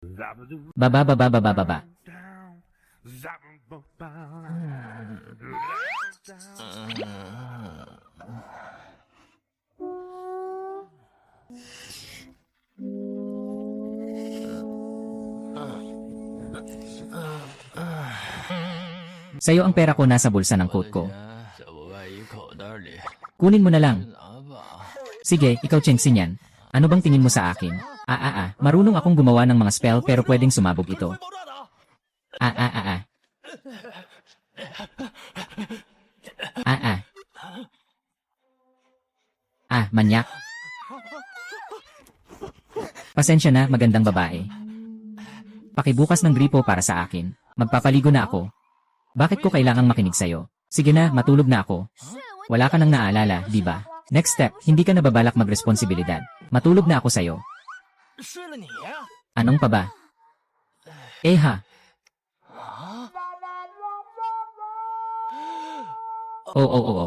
Baba baba baba baba. Sa'yo ang pera ko nasa bulsa ng coat ko. Kunin mo na lang. Sige, ikaw Chengxin yan. Ano bang tingin mo sa akin? Marunong akong gumawa ng mga spell pero pwedeng sumabog ito. Ah, ah, ah, ah. Ah, ah. Ah, manyak. Pasensya na, magandang babae. Pakibukas ng gripo para sa akin. Magpapaligo na ako. Bakit ko kailangang makinig sa'yo? Sige na, matulog na ako. Wala ka nang naalala, di ba? Next step, hindi ka nababalak magresponsibilidad. Matulog na ako sa'yo. Anong pa ba? Ha? Oo.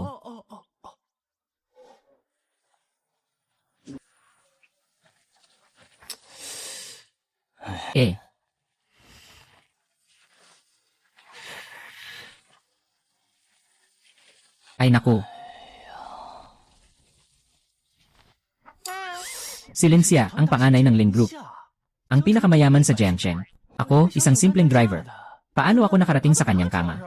Ay naku. Si Lincia, ang panganay ng Lin Group. Ang pinakamayaman sa Jiangchen. Ako, isang simpleng driver. Paano ako nakarating sa kanyang kama?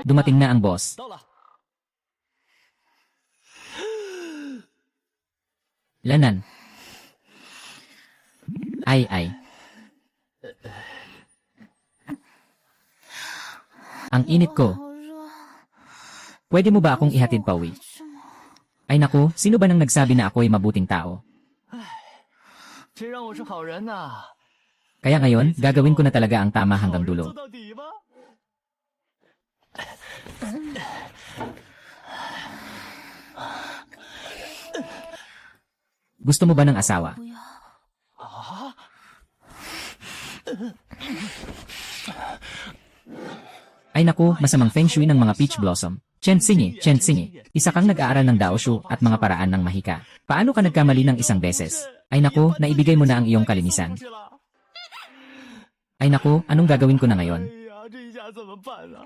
Dumating na ang boss. Lanan. Ay. Ang init ko. Pwede mo ba akong ihatid pauwi? Ay naku, sino ba nang nagsabi na ako ay mabuting tao? Kaya ngayon, gagawin ko na talaga ang tama hanggang dulo. Gusto mo ba ng asawa? Ay naku, masamang feng shui ng mga peach blossom. Chen Xinyi, isa kang nag-aaral ng Daoshu at mga paraan ng mahika. Paano ka nagkamali ng isang beses? Ay naku, naibigay mo na ang iyong kalinisan. Ay naku, anong gagawin ko na ngayon?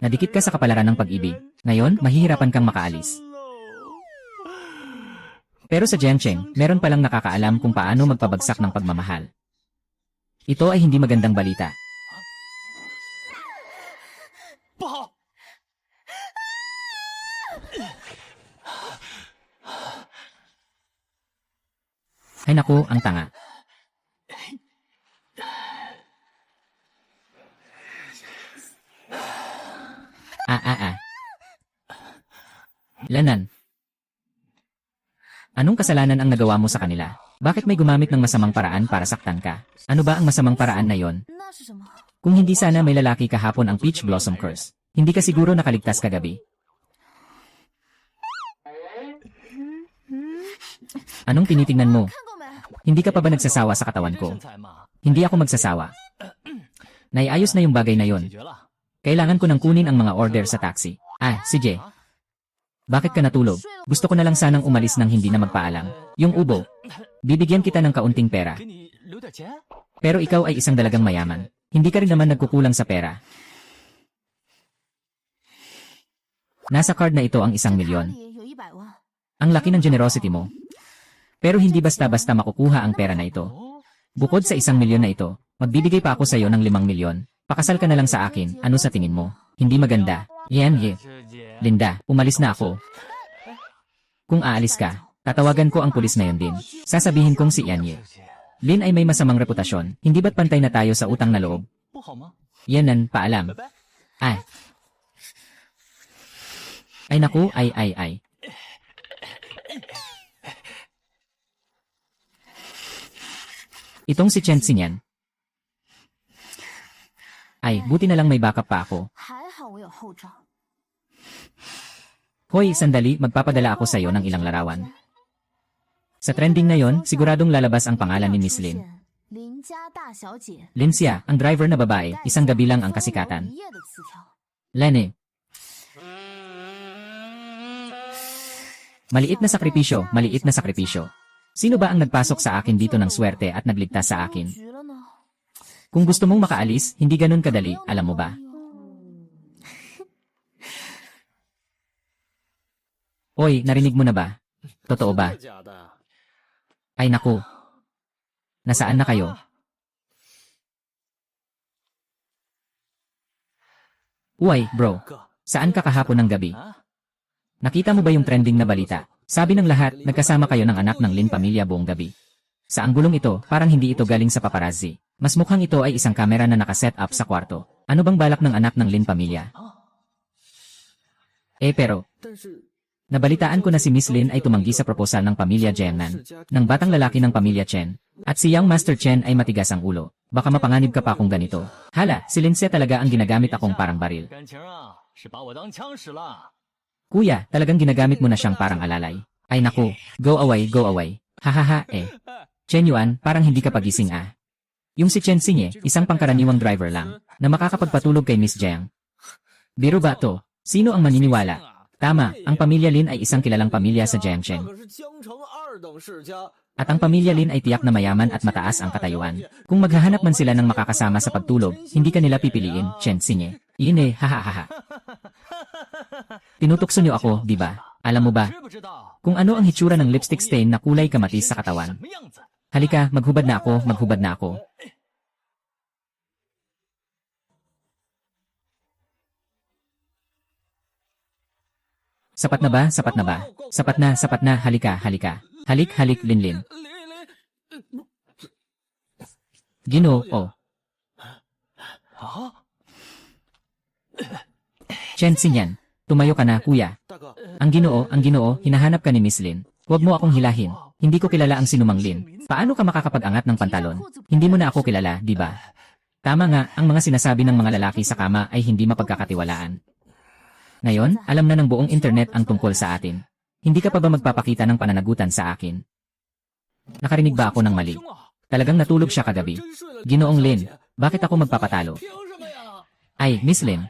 Nadikit ka sa kapalaran ng pag-ibig. Ngayon, mahihirapan kang makaalis. Pero sa Jiangchen, meron palang nakakaalam kung paano magpabagsak ng pagmamahal. Ito ay hindi magandang balita. Ay naku, ang tanga. Lanan. Anong kasalanan ang nagawa mo sa kanila? Bakit may gumamit ng masamang paraan para saktan ka? Ano ba ang masamang paraan na yon? Kung hindi sana may lalaki kahapon ang Peach Blossom Curse, hindi ka siguro nakaligtas kagabi. Anong tinitingnan mo? Hindi ka pa ba nagsasawa sa katawan ko? Hindi ako magsasawa. Naiayos na yung bagay na yon. Kailangan ko nang kunin ang mga order sa taxi. Sige. Bakit ka natulog? Gusto ko na lang sanang umalis nang hindi na magpaalam. Yung ubo. Bibigyan kita ng kaunting pera. Pero ikaw ay isang dalagang mayaman. Hindi ka rin naman nagkukulang sa pera. Nasa card na ito ang 1,000,000. Ang laki ng generosity mo. Pero hindi basta-basta makukuha ang pera na ito. Bukod sa 1,000,000 na ito, magbibigay pa ako sa iyo ng 5,000,000. Pakasal ka na lang sa akin, ano sa tingin mo? Hindi maganda. Linda, umalis na ako. Kung aalis ka, tatawagan ko ang pulis na yon din. Sasabihin kong si Yan Ye. Lin ay may masamang reputasyon, hindi ba't pantay na tayo sa utang na loob? Yanan, paalam. Ay naku, ay. Itong si Chen Xinyan. Ay, buti na lang may backup pa ako. Hoy, sandali, magpapadala ako sa iyo ng ilang larawan. Sa trending na yon, siguradong lalabas ang pangalan ni Miss Lin. Lincia, ang driver na babae, isang gabi lang ang kasikatan. Lene. Maliit na sakripisyo, maliit na sakripisyo. Sino ba ang nagpasok sa akin dito ng swerte at nagligtas sa akin? Kung gusto mong makaalis, hindi ganun kadali, alam mo ba? Oy, narinig mo na ba? Totoo ba? Ay naku. Nasaan na kayo? Uy, bro. Saan ka kahapon ng gabi? Nakita mo ba yung trending na balita? Sabi ng lahat, nagkasama kayo ng anak ng Lin pamilya buong gabi. Sa anggulong ito, parang hindi ito galing sa paparazzi. Mas mukhang ito ay isang kamera na nakaset up sa kwarto. Ano bang balak ng anak ng Lin pamilya? Pero, nabalitaan ko na si Miss Lin ay tumanggi sa proposal ng pamilya Jiangnan, ng batang lalaki ng pamilya Chen. At si Young Master Chen ay matigas ang ulo. Baka mapanganib ka pa kung ganito. Hala, si Lin Xie talaga ang ginagamit akong parang baril. Kuya, talagang ginagamit mo na siyang parang alalay. Ay naku, go away, go away. Hahaha, Chen Yuan, parang hindi ka pagising ah. Yung si Chen Xinye, isang pangkaraniwang driver lang, na makakapagpatulog kay Miss Jiang. Biro ba to? Sino ang maniniwala? Tama, ang pamilya Lin ay isang kilalang pamilya sa Jiangchen. At ang pamilya Lin ay tiyak na mayaman at mataas ang katayuan. Kung maghahanap man sila ng makakasama sa pagtulog, hindi kanila pipiliin, Chen Xinye. Iine, hahaha. Tinutokso niyo ako, di ba? Alam mo ba? Kung ano ang hitsura ng lipstick stain na kulay kamatis sa katawan. Halika, maghubad na ako, maghubad na ako. Sapat na ba? Sapat na ba? Sapat na, halika, halika. Halik, halik, Linlin. Ginoo, oh. Chen Xinyan, tumayo ka na, kuya. Ang ginoo, hinahanap ka ni Miss Lin. Huwag mo akong hilahin. Hindi ko kilala ang sinumang Lin. Paano ka makakapag-angat ng pantalon? Hindi mo na ako kilala, di ba? Tama nga, ang mga sinasabi ng mga lalaki sa kama ay hindi mapagkakatiwalaan. Ngayon, alam na ng buong internet ang tungkol sa atin. Hindi ka pa ba magpapakita ng pananagutan sa akin? Nakarinig ba ako ng mali? Talagang natulog siya kagabi. Ginoong Lin, bakit ako magpapatalo? Ay, Miss Lin.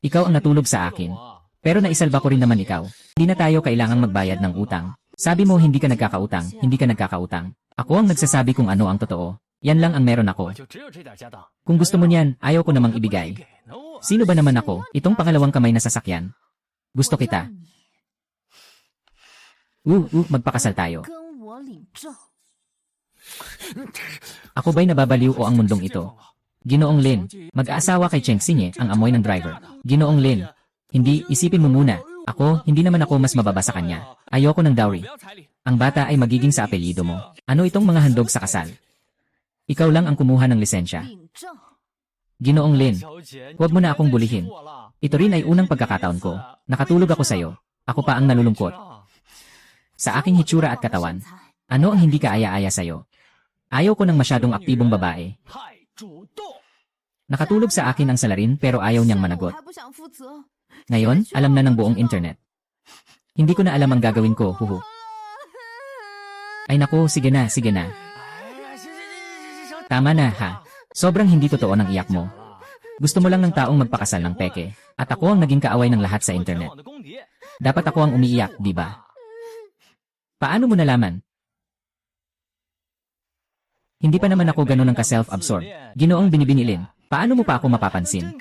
Ikaw ang natulog sa akin. Pero naisalba ko rin naman ikaw. Hindi na tayo kailangang magbayad ng utang. Sabi mo hindi ka nagkakautang, hindi ka nagkakautang. Ako ang nagsasabi kung ano ang totoo. Yan lang ang meron ako. Kung gusto mo niyan, ayaw ko namang ibigay. Sino ba naman ako? Itong pangalawang kamay na sasakyan. Gusto kita. Magpakasal tayo. Ako ba'y nababaliw o ang mundong ito? Ginoong Lin, mag-aasawa kay Cheng Xinye ang amoy ng driver. Ginoong Lin, hindi, isipin mo muna. Ako, hindi naman ako mas mababa sa kanya. Ayoko ng dowry. Ang bata ay magiging sa apelyido mo. Ano itong mga handog sa kasal? Ikaw lang ang kumuha ng lisensya. Ginoong Lin, huwag mo na akong bulihin. Ito rin ay unang pagkakataon ko. Nakatulog ako sa'yo. Ako pa ang nalulungkot. Sa aking hitsura at katawan, ano ang hindi kaaya-aya sa'yo? Ayaw ko ng masyadong aktibong babae. Nakatulog sa akin ang salarin pero ayaw niyang managot. Ngayon, alam na ng buong internet. Hindi ko na alam ang gagawin ko, huhu. Ay naku, sige na, sige na. Tama na, ha? Sobrang hindi totoo ng iyak mo. Gusto mo lang ng taong magpakasal ng peke, at ako ang naging kaaway ng lahat sa internet. Dapat ako ang umiiyak, di ba? Paano mo nalaman? Hindi pa naman ako ganun ang ka-self-absorbed. Ginoong Binibinilin, paano mo pa ako mapapansin?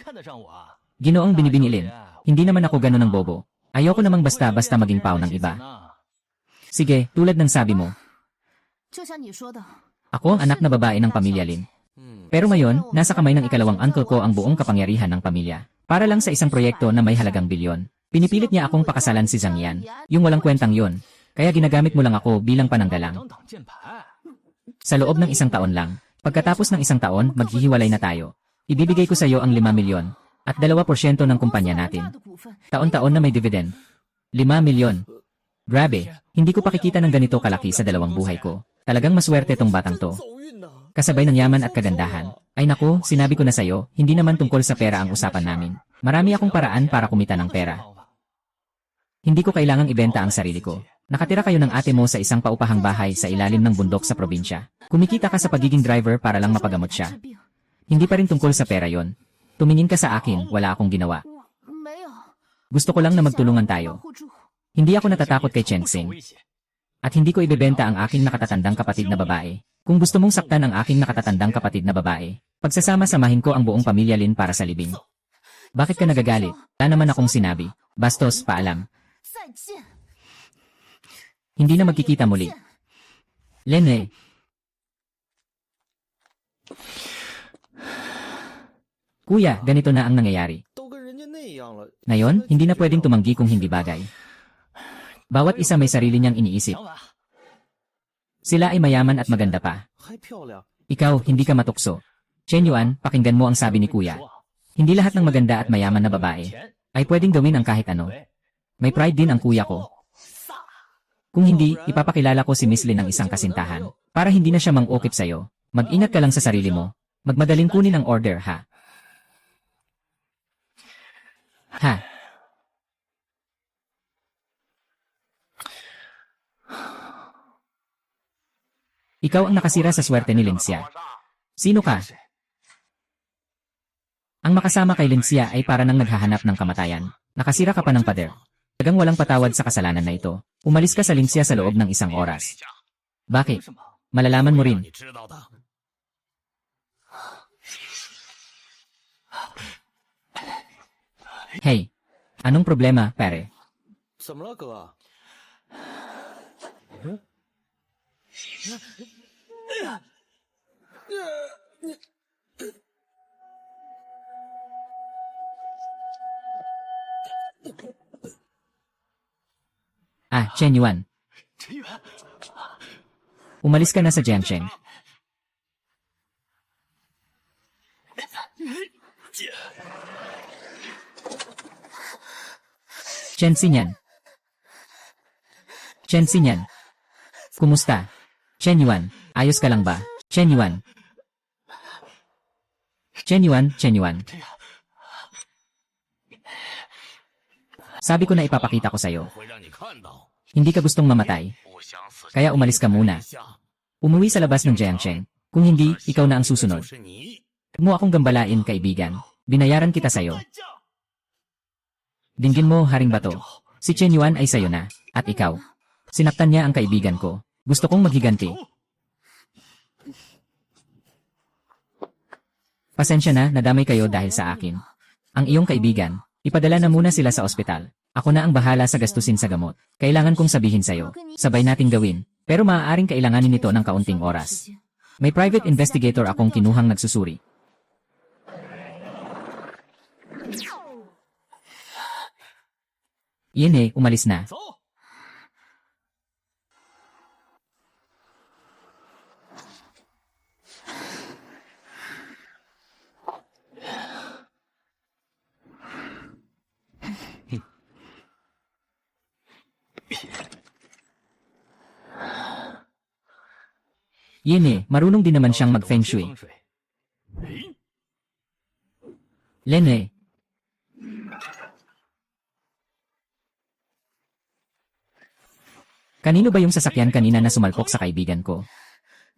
Ginoong Binibinilin, hindi naman ako ganun ng bobo. Ayoko namang basta-basta maging pao ng iba. Sige, tulad ng sabi mo. Ako ang anak na babae ng pamilya Lin. Pero ngayon, nasa kamay ng ikalawang uncle ko ang buong kapangyarihan ng pamilya. Para lang sa isang proyekto na may halagang bilyon. Pinipilit niya akong pakasalan si Zhang Yan. Yung walang kwentang yon. Kaya ginagamit mo lang ako bilang pananggalang. Sa loob ng isang taon lang. Pagkatapos ng isang taon, maghihiwalay na tayo. Ibibigay ko sa iyo ang 5 milyon. At 2% ng kumpanya natin. Taon-taon na may dividend. 5 milyon. Grabe, hindi ko pakikita ng ganito kalaki sa dalawang buhay ko. Talagang maswerte tong batang to. Kasabay ng yaman at kagandahan. Ay naku, sinabi ko na sa'yo, hindi naman tungkol sa pera ang usapan namin. Marami akong paraan para kumita ng pera. Hindi ko kailangang ibenta ang sarili ko. Nakatira kayo ng ate mo sa isang paupahang bahay sa ilalim ng bundok sa probinsya. Kumikita ka sa pagiging driver para lang mapagamot siya. Hindi pa rin tungkol sa pera yon. Tumingin ka sa akin, wala akong ginawa. Gusto ko lang na magtulungan tayo. Hindi ako natatakot kay Chen Xing. At hindi ko ibebenta ang aking nakatatandang kapatid na babae. Kung gusto mong saktan ang aking nakatatandang kapatid na babae, pagsasama-samahin ko ang buong pamilya Lin para sa libing. Bakit ka nagagalit? Wala naman akong sinabi. Bastos, paalam. Hindi na magkikita muli. Lene. Kuya, ganito na ang nangyayari. Ngayon, hindi na pwedeng tumanggi kung hindi bagay. Bawat isa may sarili niyang iniisip. Sila ay mayaman at maganda pa. Ikaw, hindi ka matukso. Chen Yuan, pakinggan mo ang sabi ni Kuya. Hindi lahat ng maganda at mayaman na babae ay pwedeng gawin ang kahit ano. May pride din ang kuya ko. Kung hindi, ipapakilala ko si Miss Lin ng isang kasintahan. Para hindi na siya mang-okip sa'yo. Mag-ingat ka lang sa sarili mo. Magmadaling kunin ang order, ha? Ha? Ikaw ang nakasira sa swerte ni Linxia. Sino ka? Ang makasama kay Linxia ay para nang naghahanap ng kamatayan. Nakasira ka pa ng pader. Tagang walang patawad sa kasalanan na ito. Umalis ka sa Linxia sa loob ng 1 oras. Bakit? Malalaman mo rin. Hey, anong problema, pare? Ah, Chen Yuan. Umalis ka na sa Jiangsheng. Chen Xinyan. Chen Xinyan. Kumusta? Chen Yuan, ayos ka lang ba? Chen Yuan. Chen Yuan, Chen Yuan. Sabi ko na ipapakita ko sa'yo. Hindi ka gustong mamatay. Kaya umalis ka muna. Umuwi sa labas ng Jiangsheng. Kung hindi, ikaw na ang susunod. Huwag mo akong gambalain, kaibigan. Binayaran kita sa'yo. Dinggin mo, Haring Bato. Si Chen Yuan ay sa'yo na. At ikaw. Sinaktan niya ang kaibigan ko. Gusto kong maghiganti. Pasensya na, nadamay kayo dahil sa akin. Ang iyong kaibigan, ipadala na muna sila sa ospital. Ako na ang bahala sa gastusin sa gamot. Kailangan kong sabihin sa'yo. Sabay nating gawin. Pero maaaring kailanganin nito ng kaunting oras. May private investigator akong kinuhang nagsusuri. Iyan umalis na. Marunong din naman siyang mag-feng shui. Lene. Kanino ba yung sasakyan kanina na sumalpok sa kaibigan ko?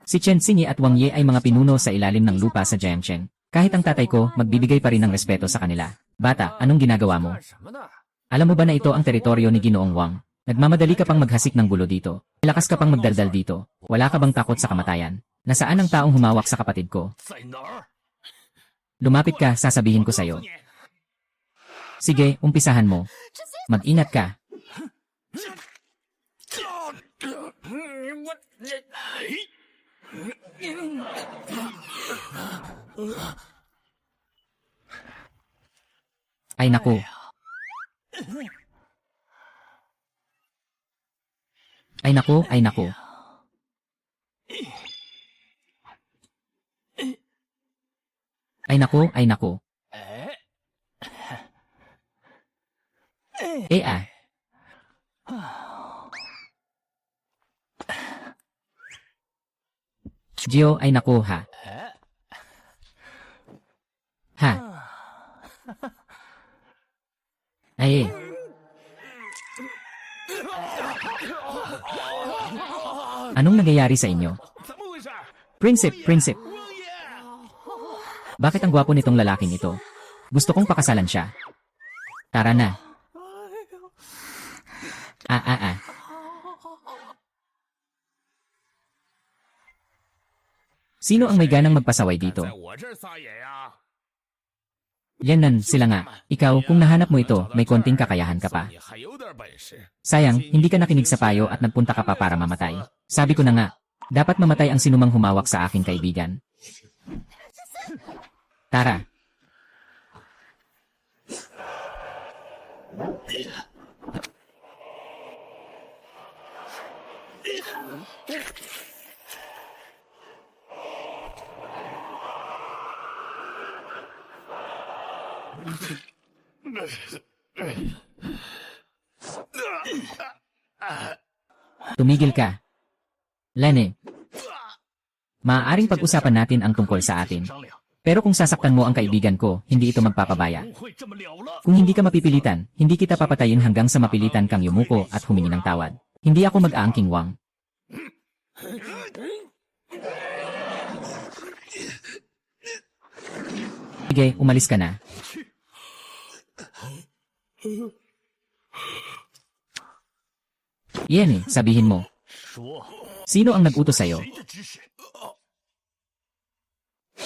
Si Chen Xingyi at Wang Ye ay mga pinuno sa ilalim ng lupa sa Jiangsheng. Kahit ang tatay ko, magbibigay pa rin ng respeto sa kanila. Bata, anong ginagawa mo? Alam mo ba na ito ang teritoryo ni Ginoong Wang? Nagmamadali ka pang maghasik ng gulo dito. Lakas ka pang magdaldal dito. Wala ka bang takot sa kamatayan? Nasaan ang taong humawak sa kapatid ko? Lumapit ka, sasabihin ko sa'yo. Sige, umpisahan mo. Mag-ingat ka. Ay naku. Ay naku, ay naku. Ay naku, ay naku. Gio, ay naku ha. Ha. Ay. Anong nangyayari sa inyo? Prinsip. Bakit ang gwapo nitong lalaking ito? Gusto kong pakasalan siya. Tara na. Sino ang may ganang magpasaway dito? Yanan, sila nga. Ikaw, kung nahanap mo ito, may konting kakayahan ka pa. Sayang, hindi ka nakinig sa payo at nagpunta ka pa para mamatay. Sabi ko na nga, dapat mamatay ang sinumang humawak sa aking kaibigan. Tara. Tumigil ka. Lene. Maaaring pag-usapan natin ang tungkol sa atin. Pero kung sasaktan mo ang kaibigan ko, hindi ito magpapabaya. Kung hindi ka mapipilitan, hindi kita papatayin hanggang sa mapilitan kang yumuko at humingi ng tawad. Hindi ako mag-aangking wang. Sige, umalis ka na. Yan sabihin mo. Sino ang nag-utos sa'yo?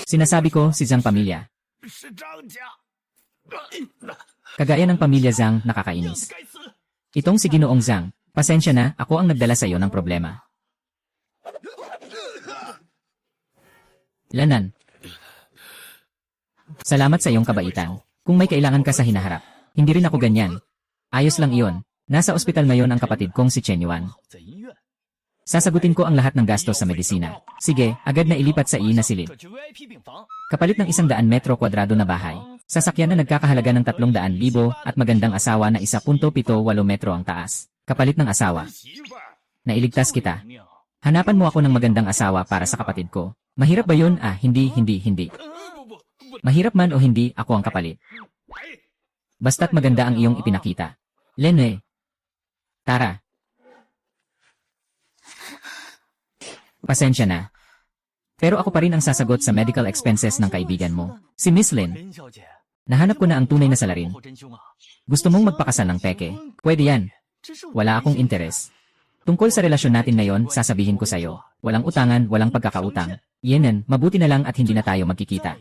Sinasabi ko si Zhang pamilya. Kagaya ng pamilya Zhang, nakakainis. Itong si Ginoong Zhang, pasensya na, ako ang nagdala sa iyo ng problema. Lanan. Salamat sa iyong kabaitan. Kung may kailangan ka sa hinaharap, hindi rin ako ganyan. Ayos lang iyon. Nasa ospital ngayon ang kapatid kong si Chen Yuan. Sasagutin ko ang lahat ng gastos sa medisina. Sige, agad na ilipat sa na silid. Kapalit ng 100 metro kwadrado na bahay. Sasakyan na nagkakahalaga ng 300,000 at magandang asawa na 1.78 metro ang taas. Kapalit ng asawa. Nailigtas kita. Hanapan mo ako ng magandang asawa para sa kapatid ko. Mahirap ba yun? Hindi. Mahirap man o hindi, ako ang kapalit. Basta't maganda ang iyong ipinakita. Lene. Tara. Pasensya na. Pero ako pa rin ang sasagot sa medical expenses ng kaibigan mo. Si Miss Lin. Nahanap ko na ang tunay na salarin. Gusto mong magpakasal ng peke? Pwede yan. Wala akong interes. Tungkol sa relasyon natin ngayon, sasabihin ko sa'yo. Walang utangan, walang pagkakautang. Yenen, mabuti na lang at hindi na tayo magkikita.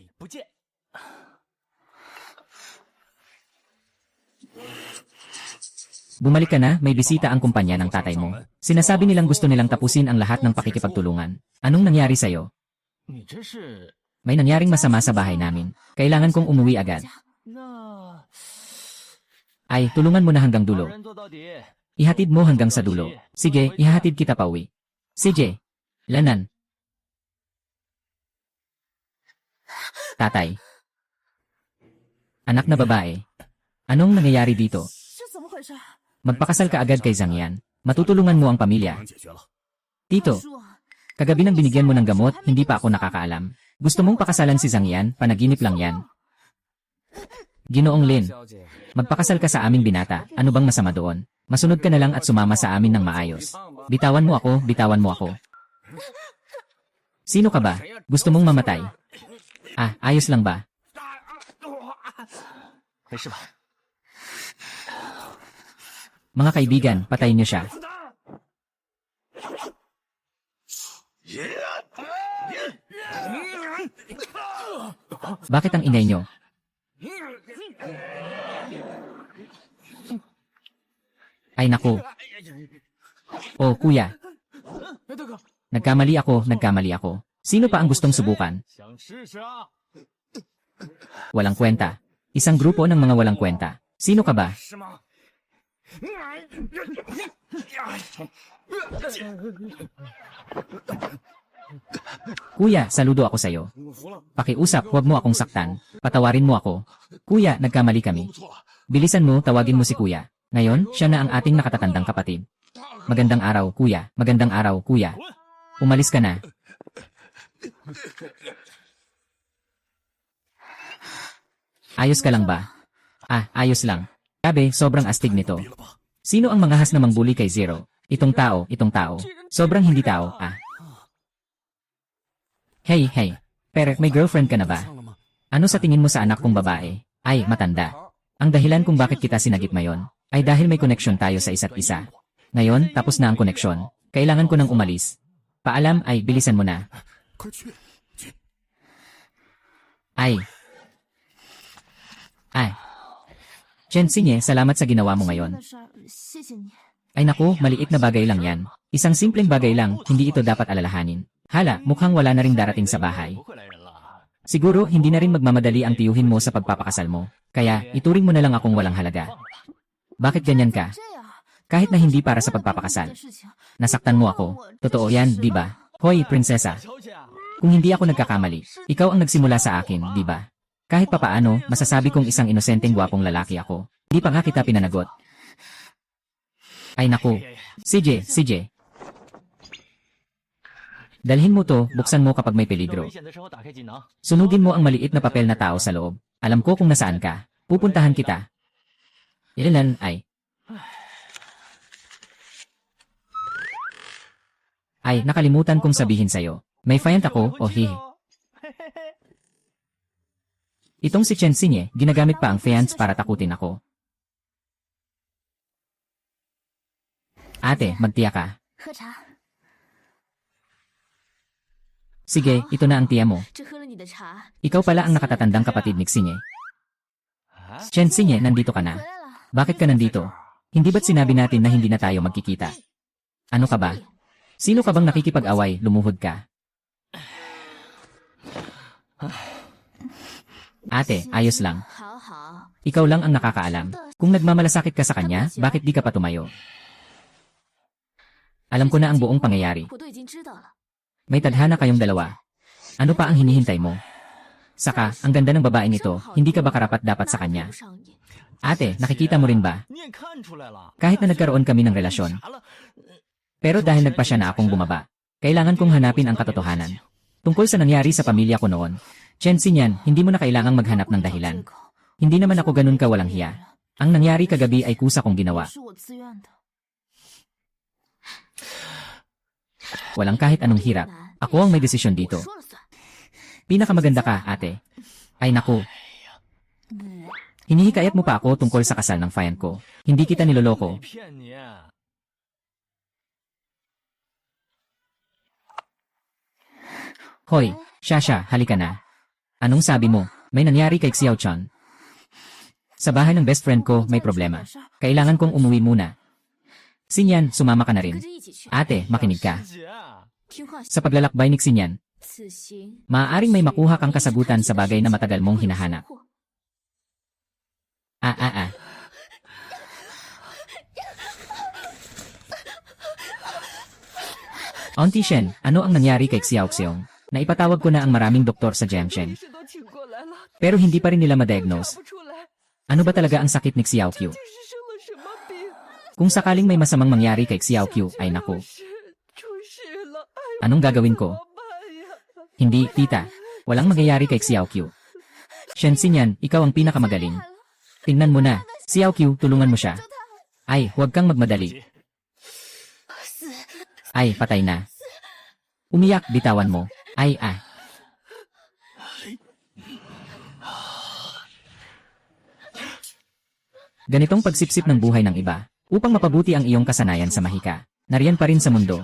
Bumalik ka na, may bisita ang kumpanya ng tatay mo. Sinasabi nilang gusto nilang tapusin ang lahat ng pakikipagtulungan. Anong nangyari sa'yo? May nangyaring masama sa bahay namin. Kailangan kong umuwi agad. Ay, tulungan mo na hanggang dulo. Ihatid mo hanggang sa dulo. Sige, ihahatid kita pa uwi. CJ. Lanan. Tatay. Anak na babae. Anong nangyayari dito? Magpakasal ka agad kay Zhang Yan. Matutulungan mo ang pamilya. Tito, kagabi nang binigyan mo ng gamot, hindi pa ako nakakaalam. Gusto mong pakasalan si Zhang Yan, panaginip lang yan. Ginoong Lin, magpakasal ka sa aming binata, ano bang masama doon? Masunod ka na lang at sumama sa amin ng maayos. Bitawan mo ako. Sino ka ba? Gusto mong mamatay? Ayos lang ba? Mga kaibigan, patayin niyo siya. Bakit ang ingay niyo? Ay naku. Oh, kuya. Nagkamali ako. Sino pa ang gustong subukan? Walang kwenta. Isang grupo ng mga walang kwenta. Sino ka ba? Kuya, saludo ako sa'yo. Pakiusap, huwag mo akong saktan. Patawarin mo ako. Kuya, nagkamali kami. Bilisan mo, tawagin mo si kuya. Ngayon, siya na ang ating nakatatandang kapatid. Magandang araw, kuya. Magandang araw, kuya. Umalis ka na. Ayos ka lang ba? Ayos lang. Sabi, sobrang astig nito. Sino ang mangahas na mangbuli kay Zero? Itong tao. Sobrang hindi tao, Hey. Pero may girlfriend ka na ba? Ano sa tingin mo sa anak kong babae? Ay, matanda. Ang dahilan kung bakit kita sinagip ngayon, ay dahil may koneksyon tayo sa isa't isa. Ngayon, tapos na ang koneksyon. Kailangan ko nang umalis. Paalam ay bilisan mo na. Ay. Ay. Chen Xinye, salamat sa ginawa mo ngayon. Ay naku, maliit na bagay lang yan. Isang simpleng bagay lang, hindi ito dapat alalahanin. Hala, mukhang wala na ring darating sa bahay. Siguro, hindi na rin magmamadali ang tiyuhin mo sa pagpapakasal mo. Kaya, ituring mo na lang akong walang halaga. Bakit ganyan ka? Kahit na hindi para sa pagpapakasal. Nasaktan mo ako. Totoo yan, di ba? Hoy, prinsesa. Kung hindi ako nagkakamali, ikaw ang nagsimula sa akin, di ba? Kahit papaano, masasabi kong isang inosenteng gwapong lalaki ako. Di pa nga kita pinanagot. Ay naku. CJ. Dalhin mo to, buksan mo kapag may peligro. Sunugin mo ang maliit na papel na tao sa loob. Alam ko kung nasaan ka. Pupuntahan kita. Ilan ay. Ay, nakalimutan kong sabihin sa'yo. May fiant ako, oh hihi. Itong si Chen Xinye, ginagamit pa ang fiance para takutin ako. Ate, magtiya ka. Sige, ito na ang tiya mo. Ikaw pala ang nakatatandang kapatid ni Xinye. Chen Xinye, nandito ka na. Bakit ka nandito? Hindi ba't sinabi natin na hindi na tayo magkikita? Ano ka ba? Sino ka bang nakikipag-away, lumuhod ka? Ate, ayos lang. Ikaw lang ang nakakaalam. Kung nagmamalasakit ka sa kanya, bakit di ka pa tumayo? Alam ko na ang buong pangyayari. May tadhana kayong dalawa. Ano pa ang hinihintay mo? Saka, ang ganda ng babaeng ito, hindi ka ba karapat dapat sa kanya? Ate, nakikita mo rin ba? Kahit na nagkaroon kami ng relasyon. Pero dahil nagpasya na akong bumaba, kailangan kong hanapin ang katotohanan. Tungkol sa nangyari sa pamilya ko noon, Chen Xinyan, hindi mo na kailangang maghanap ng dahilan. Hindi naman ako ganun ka walang hiya. Ang nangyari kagabi ay kusa kong ginawa. Walang kahit anong hirap. Ako ang may desisyon dito. Pinakamaganda ka, ate. Ay naku. Hinihikayat mo pa ako tungkol sa kasal ng fiant ko. Hindi kita niloloko. Hoy, Shasha, halika na. Anong sabi mo? May nangyari kay Xiao Chan. Sa bahay ng best friend ko, may problema. Kailangan kong umuwi muna. Xinyan, sumama ka na rin. Ate, makinig ka. Sa paglalakbay ni Xinyan, maaaring may makuha kang kasagutan sa bagay na matagal mong hinahanap. Auntie Shen, ano ang nangyari kay Xiao Xiong? Naipatawag ko na ang maraming doktor sa Jiangshen. Pero hindi pa rin nila ma-diagnose. Ano ba talaga ang sakit ni Xiao Qiu? Kung sakaling may masamang mangyari kay Xiao Qiu, ay naku. Anong gagawin ko? Hindi, tita. Walang mangyayari kay Xiao Qiu. Shen Xinyan, ikaw ang pinakamagaling. Tingnan mo na. Xiao Qiu, tulungan mo siya. Ay, huwag kang magmadali. Ay, patay na. Umiyak, bitawan mo. Ay. Ganitong pagsipsip ng buhay ng iba, upang mapabuti ang iyong kasanayan sa mahika. Nariyan pa rin sa mundo.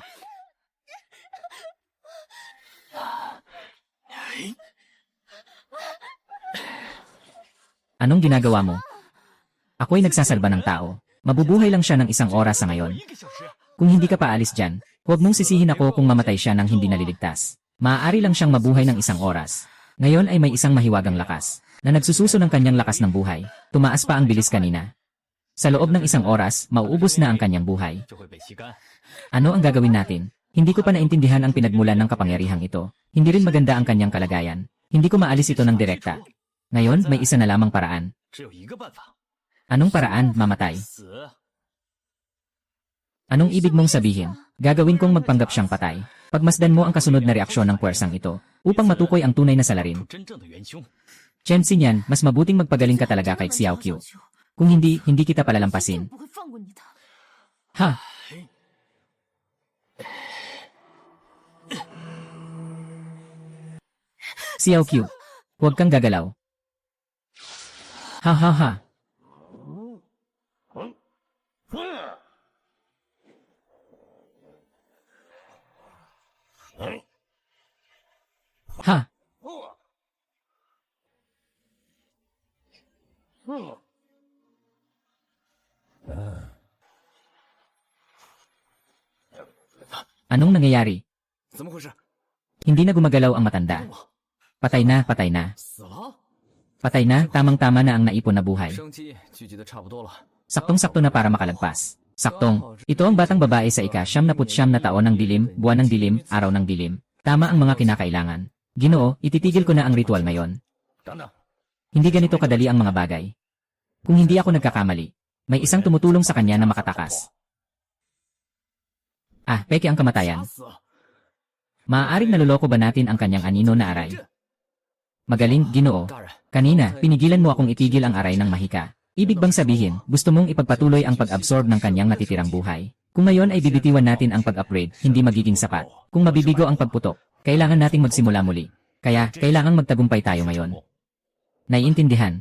Anong ginagawa mo? Ako'y nagsasalba ng tao. Mabubuhay lang siya ng isang oras sa ngayon. Kung hindi ka pa alis dyan, huwag mong sisihin ako kung mamatay siya nang hindi naliligtas. Maaari lang siyang mabuhay ng isang oras. Ngayon ay may isang mahiwagang lakas, na nagsususo ng kanyang lakas ng buhay. Tumaas pa ang bilis kanina. Sa loob ng isang oras, mauubos na ang kanyang buhay. Ano ang gagawin natin? Hindi ko pa naintindihan ang pinagmulan ng kapangyarihang ito. Hindi rin maganda ang kanyang kalagayan. Hindi ko maalis ito ng direkta. Ngayon, may isa na lamang paraan. Anong paraan, mamatay? Anong ibig mong sabihin? Gagawin kong magpanggap siyang patay. Pagmasdan mo ang kasunod na reaksyon ng puwersang ito, upang matukoy ang tunay na salarin. Chen Xinyan, mas mabuting magpagaling ka talaga kay Xiao Qiu. Kung hindi, hindi kita palalampasin. Ha? Xiao Qiu, huwag kang gagalaw. Ha. Ha? Anong nangyayari? 怎么回事？ Hindi na gumagalaw ang matanda. Patay na, patay na. 死了？ Patay na, tamang-tama na ang naipon na buhay. 生机聚集的差不多了。 Saktong-sakto na para makalagpas. Saktong, ito ang batang babae sa ika-siyam na taon ng dilim, buwan ng dilim, araw ng dilim. Tama ang mga kinakailangan. Ginoo, ititigil ko na ang ritual ngayon. 等等， Hindi ganito kadali ang mga bagay. Kung hindi ako nagkakamali, may isang tumutulong sa kanya na makatakas. Ah, peke ang kamatayan. 打死！ Maaaring naloloko ba natin ang kanyang anino na aray? Magaling, Ginoo. 大人， Kanina, pinigilan mo akong itigil ang aray ng mahika. Ibig bang sabihin, gusto mong ipagpatuloy ang pag-absorb ng kanyang natitirang buhay? Kung ngayon ay bibitiwan natin ang pag-upgrade, hindi magiging sapat. Kung mabibigo ang pagputok, kailangan nating magsimula muli. Kaya, kailangang magtagumpay tayo ngayon. Naiintindihan.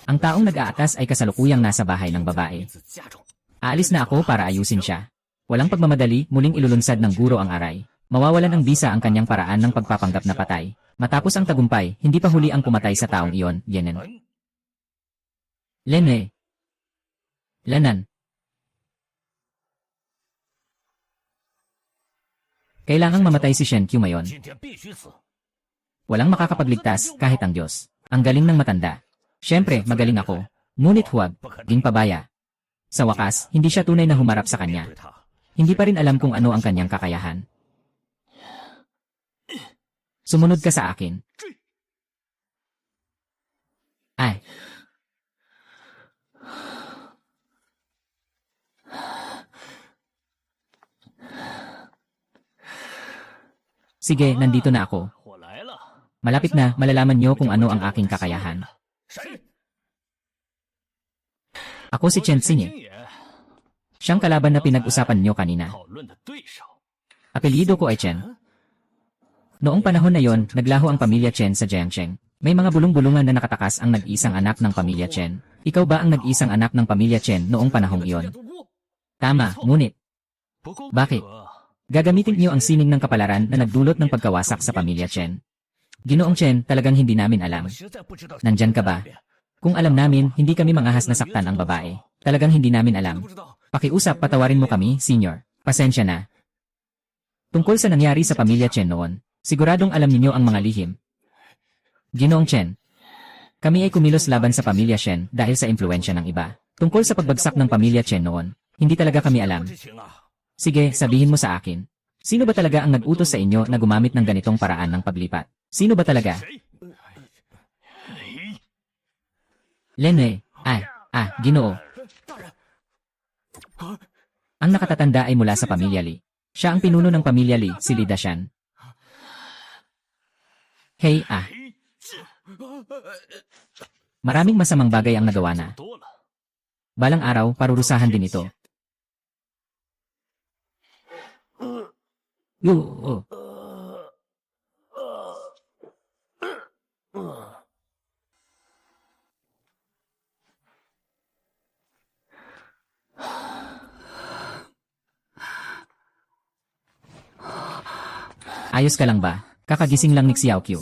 Ang taong nag-aatas ay kasalukuyang nasa bahay ng babae. 名字加重。 Aalis na ako para ayusin siya. Walang pagmamadali, muling ilulunsad ng guro ang aray. Mawawalan ng bisa ang kanyang paraan ng pagpapanggap na patay. Matapos ang tagumpay, hindi pa huli ang pumatay sa taong iyon, Yenen. Lene. Lanan. Kailangang mamatay si Shen Qiu ngayon. 今天必须死！ Walang makakapagligtas kahit ang Diyos. Ang galing ng matanda. Siyempre, magaling ako. Ngunit huwag, ding pabaya. Sa wakas, hindi siya tunay na humarap sa kanya. 对他， Hindi pa rin alam kung ano ang kanyang kakayahan. Sumunod ka sa akin. Ay. Sige, nandito na ako. 我来了。 Malapit na, malalaman niyo kung ano ang aking kakayahan. 谁？ Ako si Chen Xing. 星爷， Siyang kalaban na pinag-usapan niyo kanina. 讨论的对手。 Apelyido ko ay Chen. Noong panahon na yon, naglaho ang pamilya Chen sa Jiangsheng. May mga bulong-bulungan na nakatakas ang nag-isang anak ng pamilya Chen. Ikaw ba ang nag-isang anak ng pamilya Chen noong panahong iyon? Tama, ngunit, 不够 bakit? Gagamitin niyo ang sining ng kapalaran na nagdulot ng pagkawasak sa pamilya Chen. Ginoong Chen, talagang hindi namin alam. 我实在不知道。 Nandyan ka ba? Kung alam namin, hindi kami mangahas na saktan ang babae. Talagang hindi namin 真的 alam. 不知道。 Pakiusap, patawarin mo kami, senior. Pasensya na. Tungkol sa nangyari sa pamilya Chen noon, siguradong alam ninyo ang mga lihim. Ginoong Chen, kami ay kumilos laban sa pamilya Shen dahil sa impluensya ng iba. Tungkol sa pagbagsak ng pamilya Chen noon, hindi talaga kami alam. 知情啊！ Sige, sabihin mo sa akin. Sino ba talaga ang nag-utos sa inyo na gumamit ng ganitong paraan ng paglipat? Sino ba talaga? 谁？ Lene. Ginoo. 大人， Ang nakatatanda ay mula sa pamilya Li. Siya ang pinuno ng pamilya Li, si Li Dashan. Hey, Maraming masamang bagay ang nagawa na. 多了。 Balang araw, parurusahan din ito. Oo. Ayos ka lang ba? Kakagising lang ni Xiaoqiu.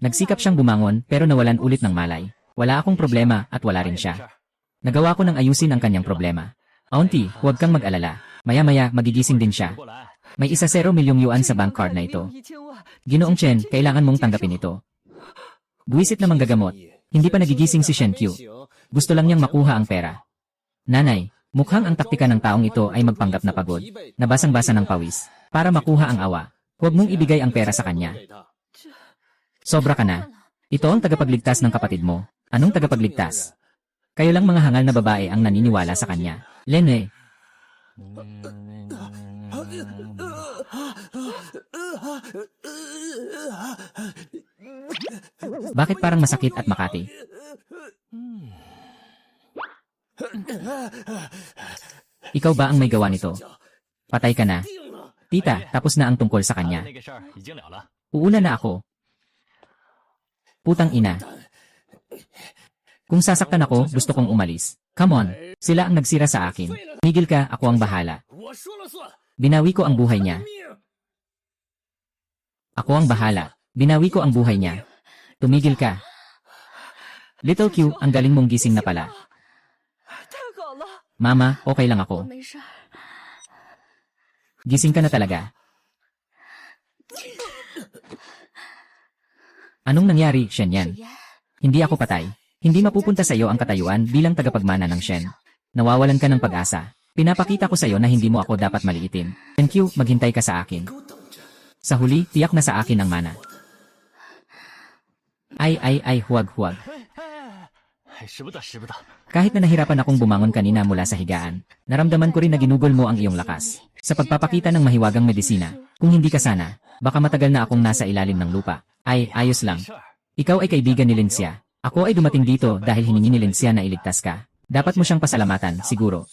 Nagsikap siyang bumangon pero nawalan ulit ng malay. Wala akong problema at wala rin siya. Nagawa ko ng ayusin ang kanyang problema. Auntie, huwag kang mag-alala. Maya-maya magigising din siya. 过来。 May 1 milyong yuan sa bank card na ito. Ginoong Chen, kailangan mong tanggapin ito. Buwisit na manggagamot. Hindi pa nagigising si Shen Qiu. Gusto lang niyang makuha ang pera. Nanay, mukhang ang taktika ng taong ito ay magpanggap na pagod. Nabasang-basa ng pawis. Para makuha ang awa. Huwag mong ibigay ang pera sa kanya. Sobra ka na. Ito ang tagapagligtas ng kapatid mo. Anong tagapagligtas? Kayo lang mga hangal na babae ang naniniwala sa kanya. Lene. Bakit parang masakit at makati? Ikaw ba ang may gawa nito? Patay ka na. Tita, tapos na ang tungkol sa kanya. 那个事儿已经了了。 Uuna na ako. Putang ina. Kung sasaktan ako, gusto kong umalis. Come on. Sila ang nagsira sa akin. Migil ka, ako ang bahala. 我说了算。 Binawi ko ang buhay niya. Ako ang bahala. Binawi ko ang buhay niya. Tumigil ka. Little Q, ang galing mong gising na pala. 太好了， Mama, okay lang 我 ako. 没事儿。Gising ka na talaga. Anong nangyari, Shen Yan? Hindi ako patay. Hindi mapupunta sa iyo ang katayuan bilang tagapagmana ng Shen. Nawawalan ka ng pag-asa. Pinapakita ko sa iyo na hindi mo ako dapat maliitin. Thank you, maghintay ka sa akin. Sa huli, tiyak na sa akin ang mana. Ay, huwag. 使不得，使不得。 Kahit na nahirapan akong bumangon kanina mula sa higaan, naramdaman ko rin na ginugol mo ang iyong lakas. Sa pagpapakita ng mahiwagang medisina, kung hindi ka sana, baka matagal na akong nasa ilalim ng lupa. Ay, ayos lang. Ikaw ay kaibigan ni Lincia. Ako ay dumating dito dahil hiningi ni Lincia na iligtas ka. Dapat mo siyang pasalamatan, siguro.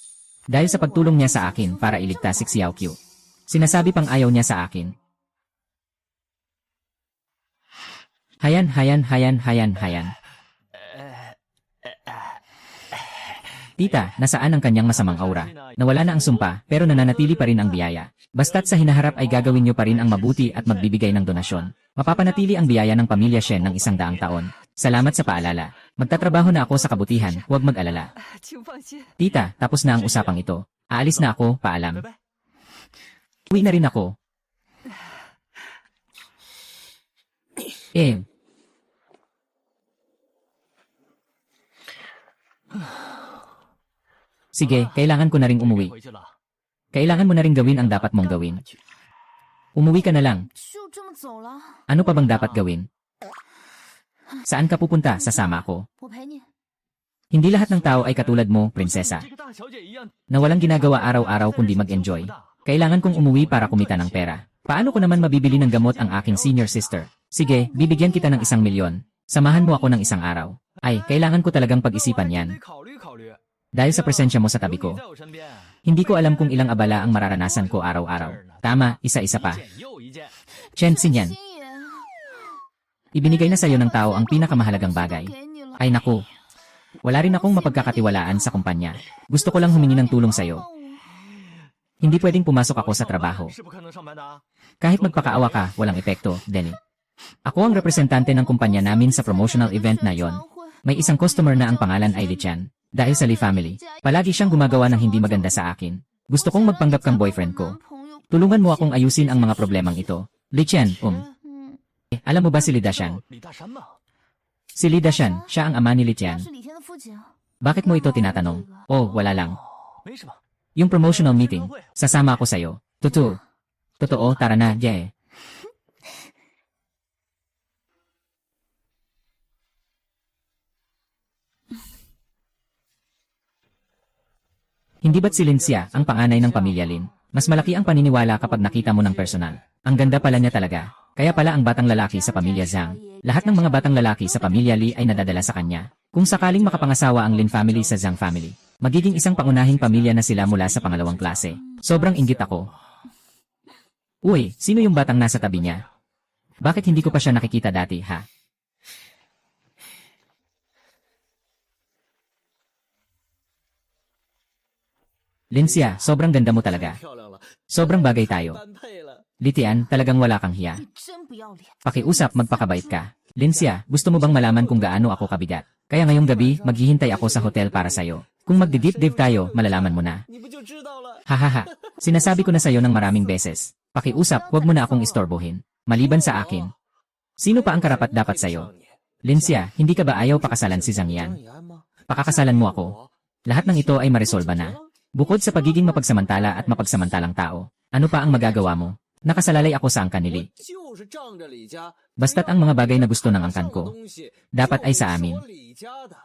Dahil sa pagtulong niya sa akin para iligtas si Xiao Qiu. Sinasabi pang ayaw niya sa akin. Hayan. Tita, nasaan ang kanyang masamang aura? Nawala na ang sumpa, pero nananatili pa rin ang biyaya. Basta't sa hinaharap ay gagawin niyo pa rin ang mabuti at magbibigay ng donasyon. Mapapanatili ang biyaya ng pamilya Shen ng 100 taon. Salamat sa paalala. Magtatrabaho na ako sa kabutihan, huwag mag-alala. Tita, tapos na ang usapang ito. Aalis na ako, paalam. Uwi na rin ako. Sige, kailangan ko na ring umuwi. 回去了。 Kailangan mo na ring gawin ang dapat mong gawin. Umuwi ka na lang. 就这么走了， Ano pa bang dapat gawin? Saan ka pupunta? Sasama ako. 我陪你。 Hindi lahat ng tao ay katulad mo, prinsesa, 这个大小姐一样， na walang ginagawa araw-araw kundi mag-enjoy. Kailangan kong umuwi para kumita ng pera. Paano ko naman mabibili ng gamot ang aking senior sister? Sige, bibigyan kita ng 1 milyon. Samahan mo ako ng 1 araw. Ay, kailangan ko talagang pag-isipan yan. 得考虑考虑。 Dahil sa presensya mo sa tabi ko, 在我身边， hindi ko alam kung ilang abala ang mararanasan ko araw-araw. Tama, isa-isa pa. 一件又一件。 Chen Xinyan, 心爷， ibinigay na sa'yo ng tao ang pinakamahalagang bagay. 给你了。 Ay naku, wala rin akong mapagkakatiwalaan sa kumpanya. Gusto ko lang humingi ng tulong sa'yo. Hindi pwedeng pumasok ako sa trabaho. 是不可能上班的啊。 Kahit magpakaawa ka, walang epekto, Denny. Ako ang representante ng kumpanya namin sa promotional event na yon. May isang customer na ang pangalan ay Li Chan. Dahil sa Li family, palagi siyang gumagawa ng hindi maganda sa akin. Gusto kong magpanggap kang boyfriend ko. Tulungan mo akong ayusin ang mga problemang ito. Li Chan, alam mo ba si Li Dashan? 李大山嘛， Si Li Dashan, siya ang ama ni Li 他 Tian. 是李天的父亲。 Bakit mo ito tinatanong? Oh, wala lang. 没什么。 Yung promotional meeting, sasama ako sa'yo. Totoo, tara na, yeah. Hindi ba't si Lincia ang panganay ng pamilya Lin? Mas malaki ang paniniwala kapag nakita mo ng personal. Ang ganda pala niya talaga. Kaya pala ang batang lalaki sa pamilya Zhang. Lahat ng mga batang lalaki sa pamilya Li ay nadadala sa kanya. Kung sakaling makapangasawa ang Lin family sa Zhang family, magiging isang pangunahing pamilya na sila mula sa pangalawang klase. Sobrang inggit ako. Uy, sino yung batang nasa tabi niya? Bakit hindi ko pa siya nakikita dati, ha? Lincia, sobrang ganda mo talaga. 漂亮了， Sobrang bagay tayo. 般配了。 Litian, talagang wala kang hiya. 你真不要脸！ Pakiusap, magpakabait ka. Lincia, gusto mo bang malaman kung gaano ako kabigat? Kaya ngayong gabi, maghihintay ako sa hotel para sa'yo. Kung magdi-deep dive tayo, malalaman mo na. 你不就知道了？ Hahaha. Sinasabi ko na sa'yo ng maraming beses. Pakiusap, huwag mo na akong istorbohin. Maliban sa akin. Sino pa ang karapat dapat sa'yo? Lincia, hindi ka ba ayaw pakasalan si Zhang Yan? 杨吗？ Pakakasalan mo ako. Lahat ng ito ay maresolba na. Bukod sa pagiging mapagsamantala at mapagsamantalang tao, ano pa ang magagawa mo? Nakasalalay ako sa angkan ni Li. 就是仗着李家， Basta't ang mga bagay na gusto ng angkan ko, dapat ay sa amin. 李家的，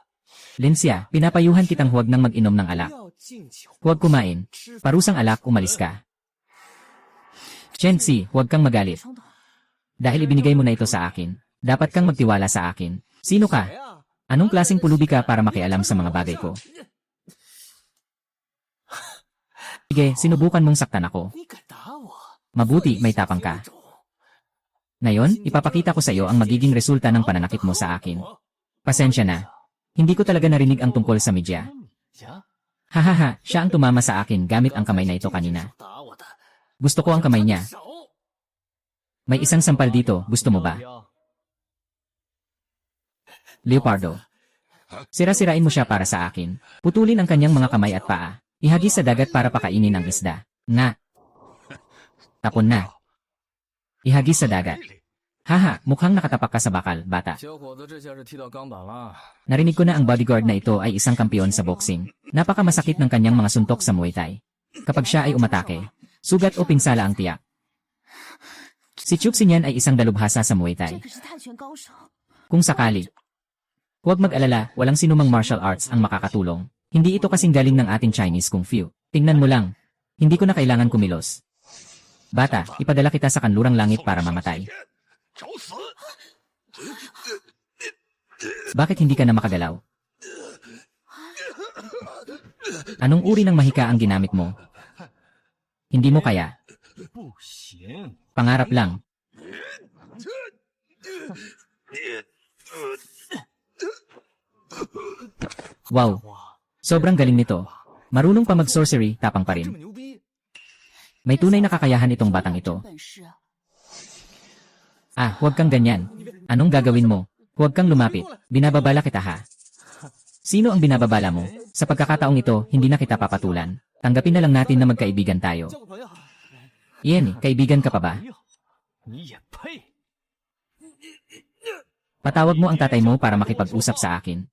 Lincia, pinapayuhan kitang huwag nang mag-inom ng alak. 不要敬酒 Huwag kumain. 吃饭。 Parusang alak, umalis ka. Chenzi, huwag kang magalit. 冲动， Dahil ibinigay mo na ito sa akin, dapat kang magtiwala sa akin. Sino ka? 谁啊？ Anong klaseng pulubi ka para makialam sa mga bagay ko? Sige, sinubukan mong saktan ako. 你敢打我？ Mabuti, may tapang ka. Ngayon, ipapakita ko sa iyo ang magiging resulta ng pananakit mo sa akin. Pasensya na. Hindi ko talaga narinig ang tungkol sa media. 行， Hahaha, siya ang tumama sa akin gamit ang kamay na ito kanina. 打我的 Gusto ko ang kamay niya. 手。 May isang sampal dito, gusto mo ba? Leopardo. Sira-sirain mo siya para sa akin. Putulin ang kanyang mga kamay at paa. Ihagis sa dagat para pakainin ang isda. Nga. Tapon na. Ihagis sa dagat. Haha, mukhang nakatapak ka sa bakal, bata. 小伙子，这下是踢到钢板了。 Narinig ko na ang bodyguard na ito ay isang kampiyon sa boxing. Napakamasakit ng kanyang mga suntok sa Muay Thai. Kapag siya ay umatake, sugat o pinsala ang tiyak. Si Chuxinyan ay isang dalubhasa sa Muay 这 Thai. 可是泰拳高手。 Kung sakali. Huwag mag-alala, walang sinumang martial arts ang makakatulong. Hindi ito kasing galing ng ating Chinese Kung Fu. Tingnan mo lang. Hindi ko na kailangan kumilos. Bata, ipadala kita sa kanlurang langit para mamatay. 找死！ Bakit hindi ka na makagalaw? Anong uri ng mahika ang ginamit mo? Hindi mo kaya. 不行， Pangarap lang. Wow. Sobrang galing nito. Marunong pa mag-sorcery, tapang pa 这 rin. 么牛逼！ May tunay na kakayahan itong batang ito. 本事啊！ Ah, huwag kang ganyan. Anong gagawin mo? Huwag kang lumapit. Binababala kita ha. Sino ang binababala mo? Sa pagkakataong ito, hindi na kita papatulan. Tanggapin na lang natin na magkaibigan tayo. 交个朋友。 Iyan, kaibigan ka pa ba? 朋友，你也配？ Patawag mo ang tatay mo para makipag-usap sa akin.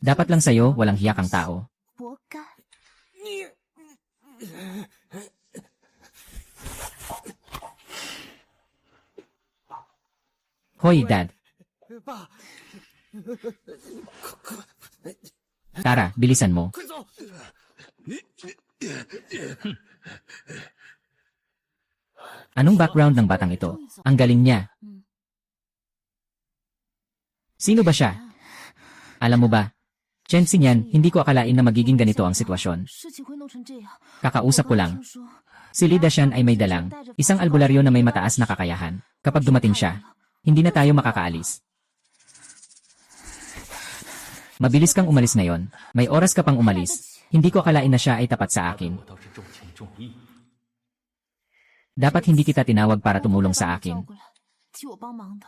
Dapat lang sa'yo, walang hiyak ang tao. 活该！ Hoy, Dad. 爸， Tara, bilisan mo. 快走！ Anong background ng batang ito? Ang galing niya. Sino ba siya? Alam mo ba? Chen Xinyan, hindi ko akalain na magiging ganito ang sitwasyon. 事情会弄成这样。 Kakausap ko 我刚 lang. 听说 Si Li Dashan ay may dalang, isang albularyo na may mataas na kakayahan. Kapag dumating siya, hindi na tayo makakaalis. Mabilis kang umalis ngayon. May oras ka pang umalis. Hindi ko akalain na siya ay tapat sa akin. 我倒是重情重义。 Dapat hindi kita tinawag para tumulong sa 把你 akin. 叫过来替我帮忙的。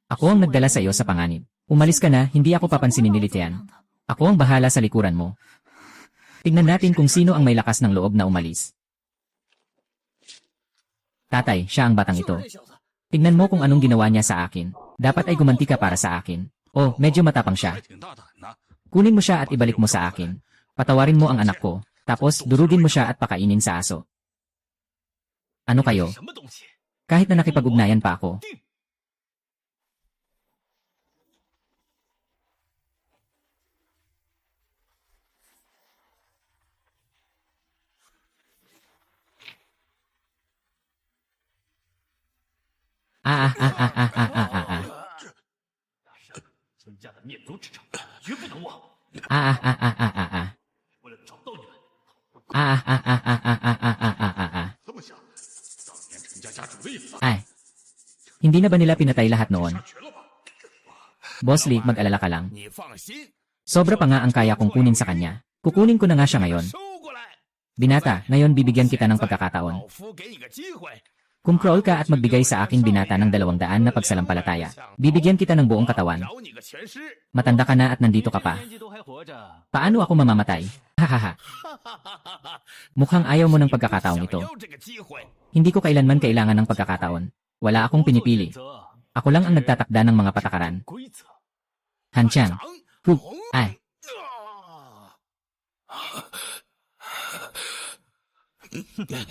Ako ang nagdala sa iyo sa panganib. Umalis ka na, hindi ako papansinin ni Li Tian. Ako ang bahala sa likuran mo. Tingnan natin kung sino ang may lakas ng loob na umalis. Tatay, siya ang batang 就 ito. 是这小子， Tingnan mo kung anong ginawa niya sa akin. Dapat ay gumanti ka para sa akin. Oh, medyo matapang siya. 还挺大胆呐。 Kunin mo siya at ibalik mo sa akin. Patawarin mo ang anak ko. Tapos, durugin mo siya at pakainin sa aso. Ano kayo? 什么东西？ Kahit na nakipag-ugnayan pa ako. Ah. 孙家的灭族之仇，绝不能忘。 Ah. 为了找到你们， Ah. 这么想，当年陈家家主的意思 Ay. Hindi na ba nila pinatay lahat noon? 下决了吧？ Boss Lee, mag-alala ka lang. 你放心， Sobra pa nga ang kaya kong kunin sa kanya. Kukunin ko na nga siya ngayon. 收过来。 Binata, ngayon bibigyan kita ng pagkakataon. 老夫给你个机会， Kung crawl ka at magbigay sa aking binata ng 200 na pagsalampalataya, bibigyan kita ng buong katawan. 找你个全尸。 Matanda ka na at nandito ka pa. 年纪都还活着， Paano ako mamamatay? Hahaha. Mukhang ayaw mo ng pagkakataong ito. 想要这个机会， Hindi ko kailanman kailangan ng pagkakataon. Wala akong pinipili. 不做选择 Ako lang ang nagtatakda ng mga patakaran. 规则。 Hanchang. 长 Hu. Ay. 啊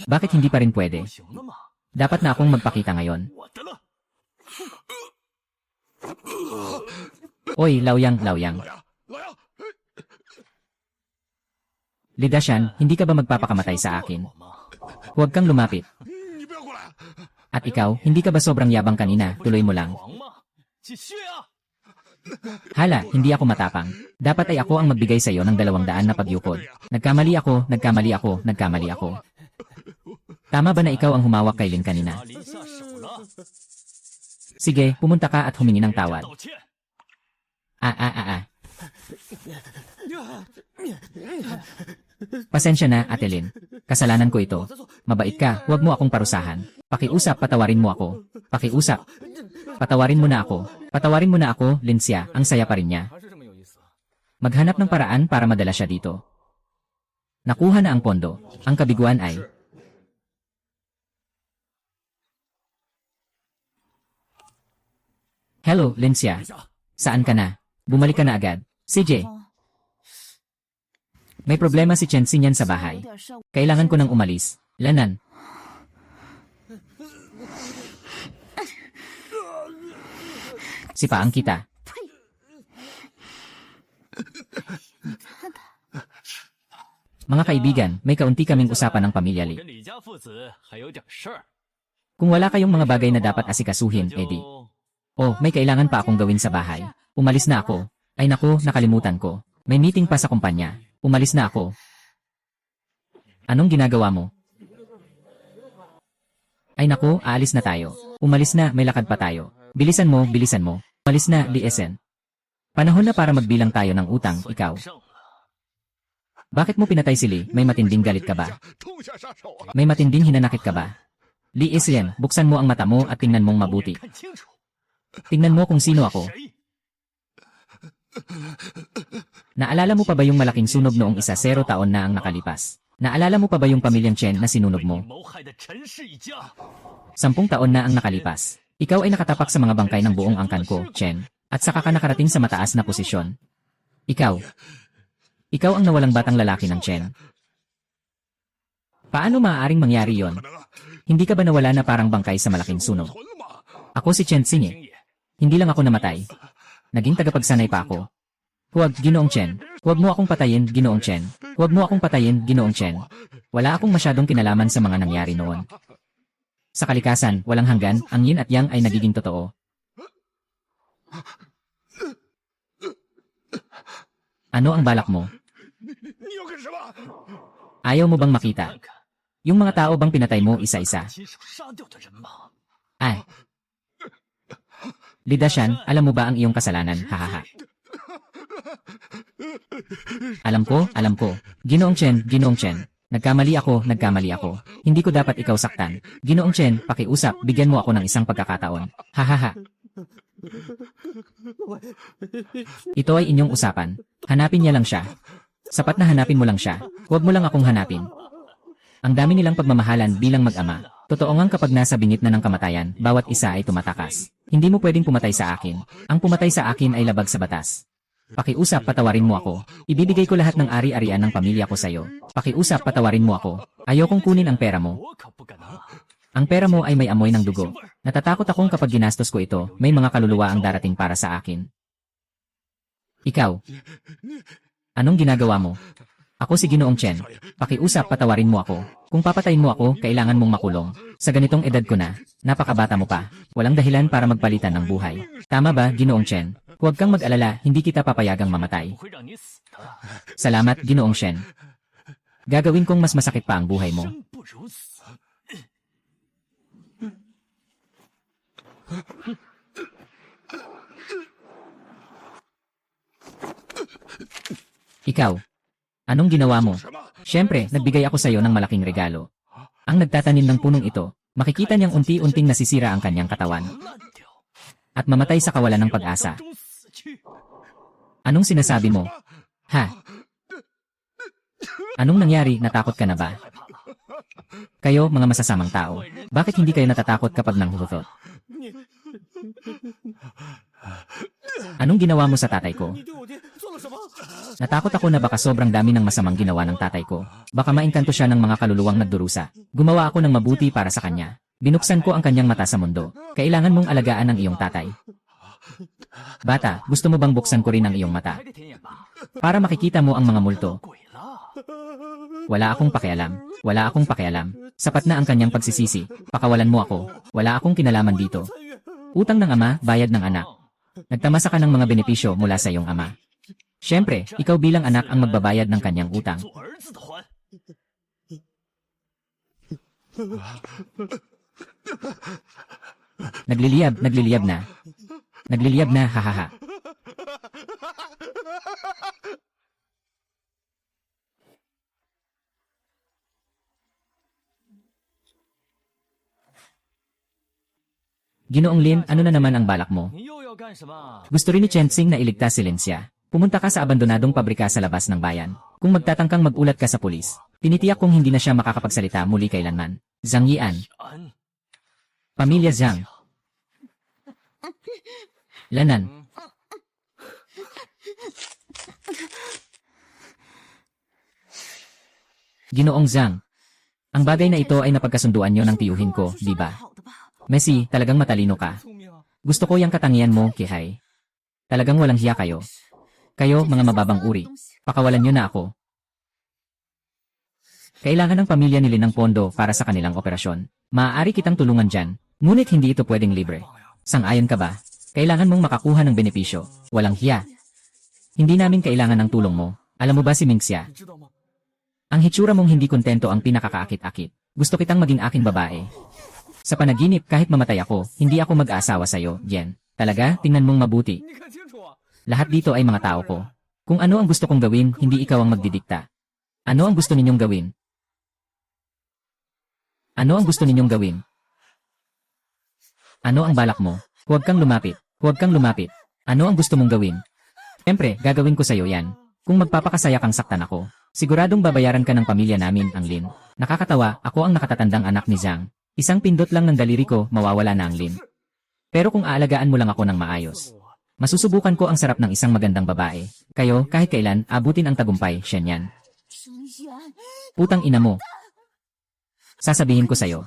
Bakit hindi pa rin pwede? 不行了吗？ Dapat na akong magpakita ngayon. 我的了， Oy, lawyang. 老杨，老杨， Lidashan, hindi ka ba magpapakamatay sa akin? 我吗？ Huwag kang lumapit. 你不要过来！ At ikaw, hindi ka ba sobrang yabang kanina? Tuloy mo lang. 狂吗？继续啊！ Hala, hindi ako matapang. Dapat ay ako ang magbigay sa iyo ng 200 na pagyukod. Nagkamali ako. Tama ba na ikaw ang humawak kay Lin kanina? 他离下手了， Sige, pumunta ka at humingi ng tawad. 道歉。 Pasensya na, Ate Lin. Kasalanan ko ito. Mabait ka, huwag mo akong parusahan. Pakiusap, patawarin mo ako. Pakiusap. Patawarin mo na ako. Patawarin mo na ako, Lincia. Ang saya pa rin niya. 还是这么有意思。 Maghanap ng paraan para madala siya dito. Nakuha na ang pondo. Ang kabiguan ay... Hello, Lincia. 等一下， Saan ka na? Bumalik ka na agad. CJ, 哦， may problema si Chen Xinyan sa 有 bahay. 点事儿。 Kailangan ko nang umalis. Lanan. Sipaan kita. 呸！ Mga kaibigan, may kaunti kaming usapan ng pamilya Li. 跟李家父子还有点事儿。 Kung wala kayong mga bagay na dapat asikasuhin, 就 Eddie. Oh, may kailangan pa akong gawin sa bahay. Umalis na ako. Ay naku, nakalimutan ko. May meeting pa sa kumpanya. Umalis na ako. Anong ginagawa mo? Ay naku, aalis na tayo. Umalis na, may lakad pa tayo. Bilisan mo, bilisan mo. Umalis na, Liesen. Panahon na para magbilang tayo ng utang, 算 ikaw. 胜了。 Bakit mo pinatay si Lee? May matinding galit ka ba? 痛下杀手啊！ May matinding hinanakit ka ba? Liesen, buksan mo ang mata mo at tingnan mong mabuti. 看清楚， Tingnan mo kung sino ako. 谁？ Naalala mo pa ba yung malaking sunog noong 10 taon na ang nakalipas? Naalala mo pa ba yung pamilyang Chen na sinunog 为 mo? 你谋害的陈氏一家， 10 taon na ang nakalipas. Ikaw ay nakatapak sa mga bangkay ng buong angkan ko, Chen, at saka ka nakarating sa mataas na posisyon. Ikaw ang nawalang batang lalaki ng Chen. Paano maaaring mangyari yon? 可能啊， Hindi ka ba nawala na parang bangkay sa malaking sunog? 存了吗？ Ako si Chen Xing 星 eh. 爷， Hindi lang ako namatay. Naging tagapagsanay pa ako. Huwag, Ginoong Chen. Huwag mo akong patayin, Ginoong Chen. Huwag mo akong patayin, Ginoong Chen. Wala akong masyadong kinalaman sa mga nangyari noon. Sa kalikasan, walang hanggan, ang yin at yang ay nagiging totoo. Ano ang balak mo? 你要干什么？ Ayaw mo bang makita? 看看 Yung mga tao bang pinatay mo isa-isa? 亲手杀掉的人吗？ Ay. Lidasyan, alam mo ba ang iyong kasalanan? Hahaha. Alam ko. Ginoong Chen. Nagkamali ako. Hindi ko dapat ikaw saktan. Ginoong Chen, pakiusap, bigyan mo ako ng isang pagkakataon. Hahaha. Ito ay inyong usapan. Hanapin niya lang siya. Sapat na hanapin mo lang siya. Huwag mo lang akong hanapin. Ang dami nilang pagmamahalan bilang mag-ama. Totoo ngang kapag nasa bingit na ng kamatayan, bawat isa ay tumatakas. Hindi mo pwedeng pumatay sa akin. Ang pumatay sa akin ay labag sa batas. Pakiusap, patawarin mo ako. Ibibigay ko lahat ng ari-arian ng pamilya ko sa'yo. Pakiusap, patawarin mo ako. Ayokong kunin ang pera mo. 我可不敢拿。 Ang pera mo ay may amoy ng dugo. Natatakot akong kapag ginastos ko ito, may mga kaluluwa ang darating para sa akin. Ikaw. Anong ginagawa mo? Ako si Ginoong Chen. Pakiusap, patawarin mo ako. Kung papatayin mo ako, kailangan mong makulong. Sa ganitong edad ko na, napakabata mo pa. Walang dahilan para magpalitan ng buhay. Tama ba, Ginoong Chen? Huwag kang mag-alala, hindi kita papayagang mamatay. 我会让你死的， Salamat, Ginoong Chen. Gagawin kong mas masakit pa ang buhay mo. 生不如死。 Ikaw. Anong ginawa mo? 什么？ Siyempre, nagbigay ako sa iyo ng malaking regalo. Ang nagtatanim ng punong ito, makikita niyang unti-unting nasisira ang kanyang katawan 烂掉， at mamatay sa kawalan ng pag-asa. 中死去。 Anong sinasabi mo? Ha? Anong nangyari? Natakot ka na ba? 害怕了， Kayo, mga masasamang tao. Bakit hindi kayo natatakot kapag nanghuhutot? Anong ginawa mo sa tatay ko? 你对我爹做了什么？ Natakot ako na baka sobrang dami ng masamang ginawa ng tatay ko. Baka maengkanto siya ng mga kaluluwang nagdurusa. Gumawa ako ng mabuti para sa kanya. Binuksan ko ang kanyang mata sa mundo. Kailangan mong alagaan ang iyong tatay. Bata, gusto mo bang buksan ko rin ang iyong mata? 开个天眼吧。 Para makikita mo ang mga multo. 鬼了， Wala akong pakialam. Sapat na ang kanyang pagsisisi. Pakawalan mo ako. Wala akong kinalaman dito. Utang ng ama, bayad ng anak. Nagtamasa ka ng mga benepisyo mula sa iyong ama. Siyempre, ikaw bilang anak ang magbabayad ng kanyang utang. 做儿子的还。 Nagliliyab na. Nagliliyab na, hahaha. Ginoong Lin, ano na naman ang balak mo? 你又要干什么？ Gusto rin ni Chen Xing na iligtas si Lincia. Pumunta ka sa abandonadong pabrika sa labas ng bayan. Kung magtatangkang magulat ka sa pulis, tinitiyak kong hindi na siya makakapagsalita muli kailanman. Zhang Yian, 安， Pamilya Zhang. Lanan. Ginoong Zhang, ang bagay na ito ay napagkasunduan nyo ng tiyuhin ko, di ba? 好的吧？ Messi, talagang matalino ka. 聪明啊！ Gusto ko yung katangian mo, Kihay. Talagang walang hiya kayo. Kayo, mga mababang uri. Pakawalan nyo na ako. Kailangan ng pamilya nila ng pondo para sa kanilang operasyon. Maaari kitang tulungan dyan, ngunit hindi ito pwedeng libre. Sang-ayon ka ba? Kailangan mong makakuha ng benepisyo. Walang hiya. Hindi namin kailangan ng tulong mo. Alam mo ba si Mingxia? 你知道吗？ Ang hitsura mong hindi kontento ang pinakakaakit-akit. Gusto kitang maging aking babae. Sa panaginip, kahit mamatay ako, hindi ako mag-aasawa sa'yo, Yen. Talaga, tingnan mong mabuti. 你看清楚啊！ Lahat dito ay mga tao ko. Kung ano ang gusto kong gawin, hindi ikaw ang magdidikta. Ano ang gusto ninyong gawin? Ano ang gusto ninyong gawin? Ano ang balak mo? Huwag kang lumapit. Huwag kang lumapit. Ano ang gusto mong gawin? Siyempre, gagawin ko sa'yo yan. Kung magpapakasaya kang saktan ako, siguradong babayaran ka ng pamilya namin, ang Lin. Nakakatawa, ako ang nakatatandang anak ni Zhang. Isang pindot lang ng daliri ko, mawawala na ang Lin. Pero kung aalagaan mo lang ako ng maayos, masusubukan ko ang sarap ng isang magandang babae. Kayo, kahit kailan, abutin ang tagumpay, Shenyan. 沈言， Putang ina mo. Sasabihin ko sa'yo,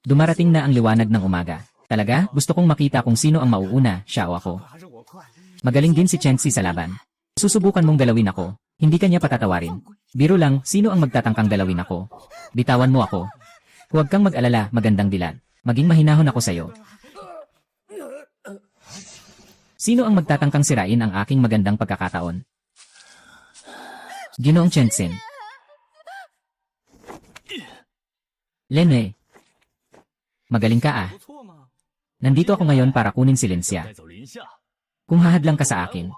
dumarating na ang liwanag ng umaga. Talaga, gusto kong makita kung sino ang mauuna, siya o ako. 还是我快？ Magaling din si Chenxi sa laban. Susubukan mong galawin ako. Hindi kanya patatawarin. Biro lang, sino ang magtatangkang galawin ako? Bitawan mo ako. Huwag kang mag-alala, magandang dilan. Maging mahinahon ako sa'yo. Sino ang magtatangkang sirain ang aking magandang pagkakataon? Ginoong Chenxin. Lenwei. Magaling ka ah. 不错嘛。 Nandito ako ngayon para kunin si Lincia. 带走林夏， Kung hahadlang ka sa akin,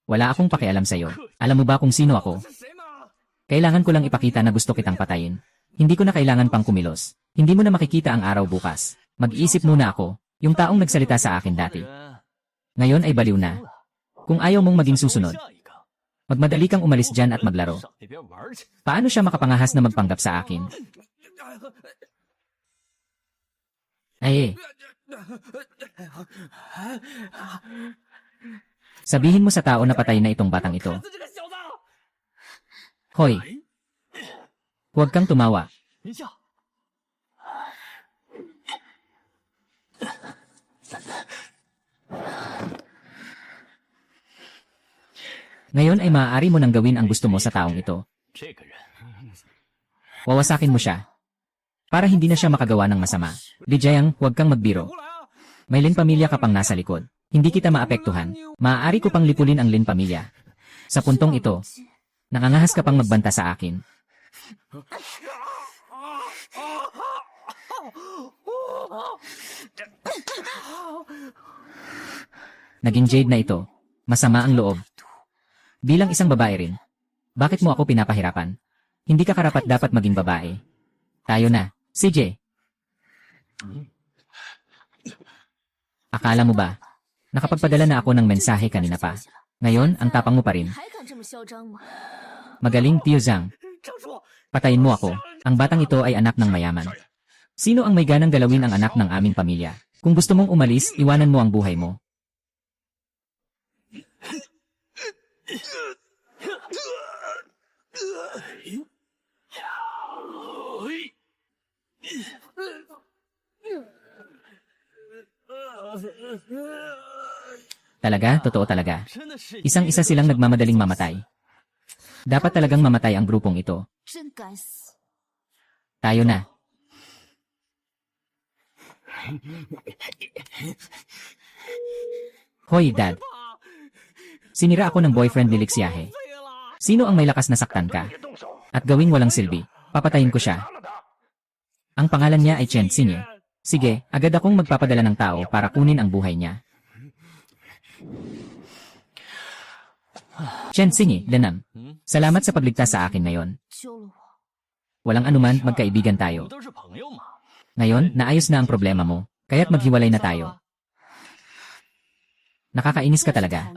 wala akong pakialam sa'yo. Alam mo ba kung sino ako? 是谁嘛？ Kailangan ko lang ipakita na gusto kitang patayin. Hindi ko na kailangan pang kumilos. Hindi mo na makikita ang araw bukas. Mag-iisip muna ako, yung taong nagsalita sa akin dati. 人 Ngayon ay baliw na. Kung ayaw mong maging susunod, 下一个， magmadali kang umalis dyan at maglaro. 上那边玩去。 Paano siya makapangahas na magpanggap sa akin? Ay, sabihin mo sa tao na patay na itong batang ito. 这个小子， Hoy, huwag kang tumawa. 林夏， Ngayon ay maaari mo nang gawin ang gusto mo sa taong ito. 这个人 Wawasakin mo siya. Para hindi na siya makagawa ng masama. Lijayang, huwag kang magbiro. 过来啊！ May Lin pamilya ka pang nasa likod. Hindi kita maapektuhan. Maaari ko pang lipulin ang Lin pamilya. Sa puntong ito, nakangahas ka pang magbanta sa akin. Naging Jade na ito. Masama ang loob. Bilang isang babae rin, bakit mo ako pinapahirapan? Hindi ka karapat dapat maging babae. Tayo na, CJ. Akala mo ba, nakapagpadala na ako ng mensahe kanina pa. Ngayon, ang tapang mo pa rin. 还敢这么嚣张吗？ Magaling, Tio Zhang. 张叔， Patayin mo ako. Ang batang ito ay anak ng mayaman. Sino ang may ganang galawin ang anak ng aming pamilya? Kung gusto mong umalis, iwanan mo ang buhay mo. Talaga, totoo talaga. 真的是 Isang-isa silang nagmamadaling mamatay. Dapat talagang mamatay ang grupong ito. 真该死！ Tayo na. Hoy, Dad. Sinira ako ng boyfriend ni Lixiahe. 废了。 Sino ang may lakas na saktan ka? 别动手， At gawing walang silbi. Papatayin ko siya. 杀了他！ Ang pangalan niya ay Chen Xing. Sige, agad akong magpapadala ng tao para kunin ang buhay niya. Chen Xing, Lenam. Salamat sa pagligtas sa akin ngayon. 救了我！ Walang anuman, magkaibigan 我 tayo. 们都是朋友嘛。 Ngayon, naayos na ang problema mo. Kaya't maghiwalay na tayo. Nakakainis ka talaga.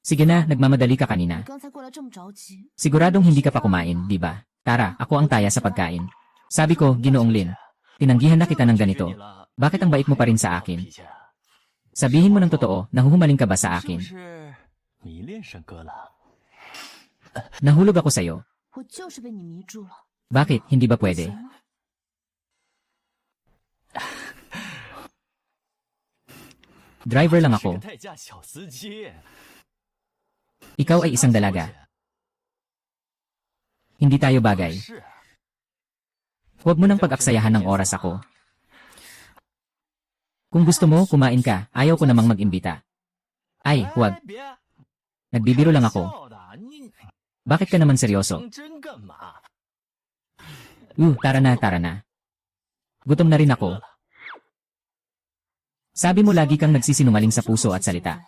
Sige na, nagmamadali ka kanina. 刚才过来这么着急， Siguradong hindi ka pa kumain, di ba? Tara, ako ang taya sa pagkain. Sabi ko, Ginoong Lin, tinanggihan na kita ng ganito. Bakit ang bait mo pa rin sa akin? 皮姐， Sabihin mo ng totoo, nahuhumaling ka ba sa 是 akin? 不是迷恋申哥了？ Nahulog ako sa'yo. 我就是被你迷住了。 Bakit, hindi ba pwede? 行了， Driver lang 是 ako. 个代驾小司机。 Ikaw ay isang dalaga. Hindi tayo bagay. 是， Huwag mo nang pag-aksayahan ng oras ako. Kung gusto mo, kumain ka. Ayaw ko namang mag-imbita. Ay, huwag. 哎别， Nagbibiro lang ako. 笑的，你 Bakit ka naman seryoso? 当真干嘛？ Tara na, tara na. Gutom na rin ako. Sabi mo lagi kang nagsisinungaling sa puso at salita.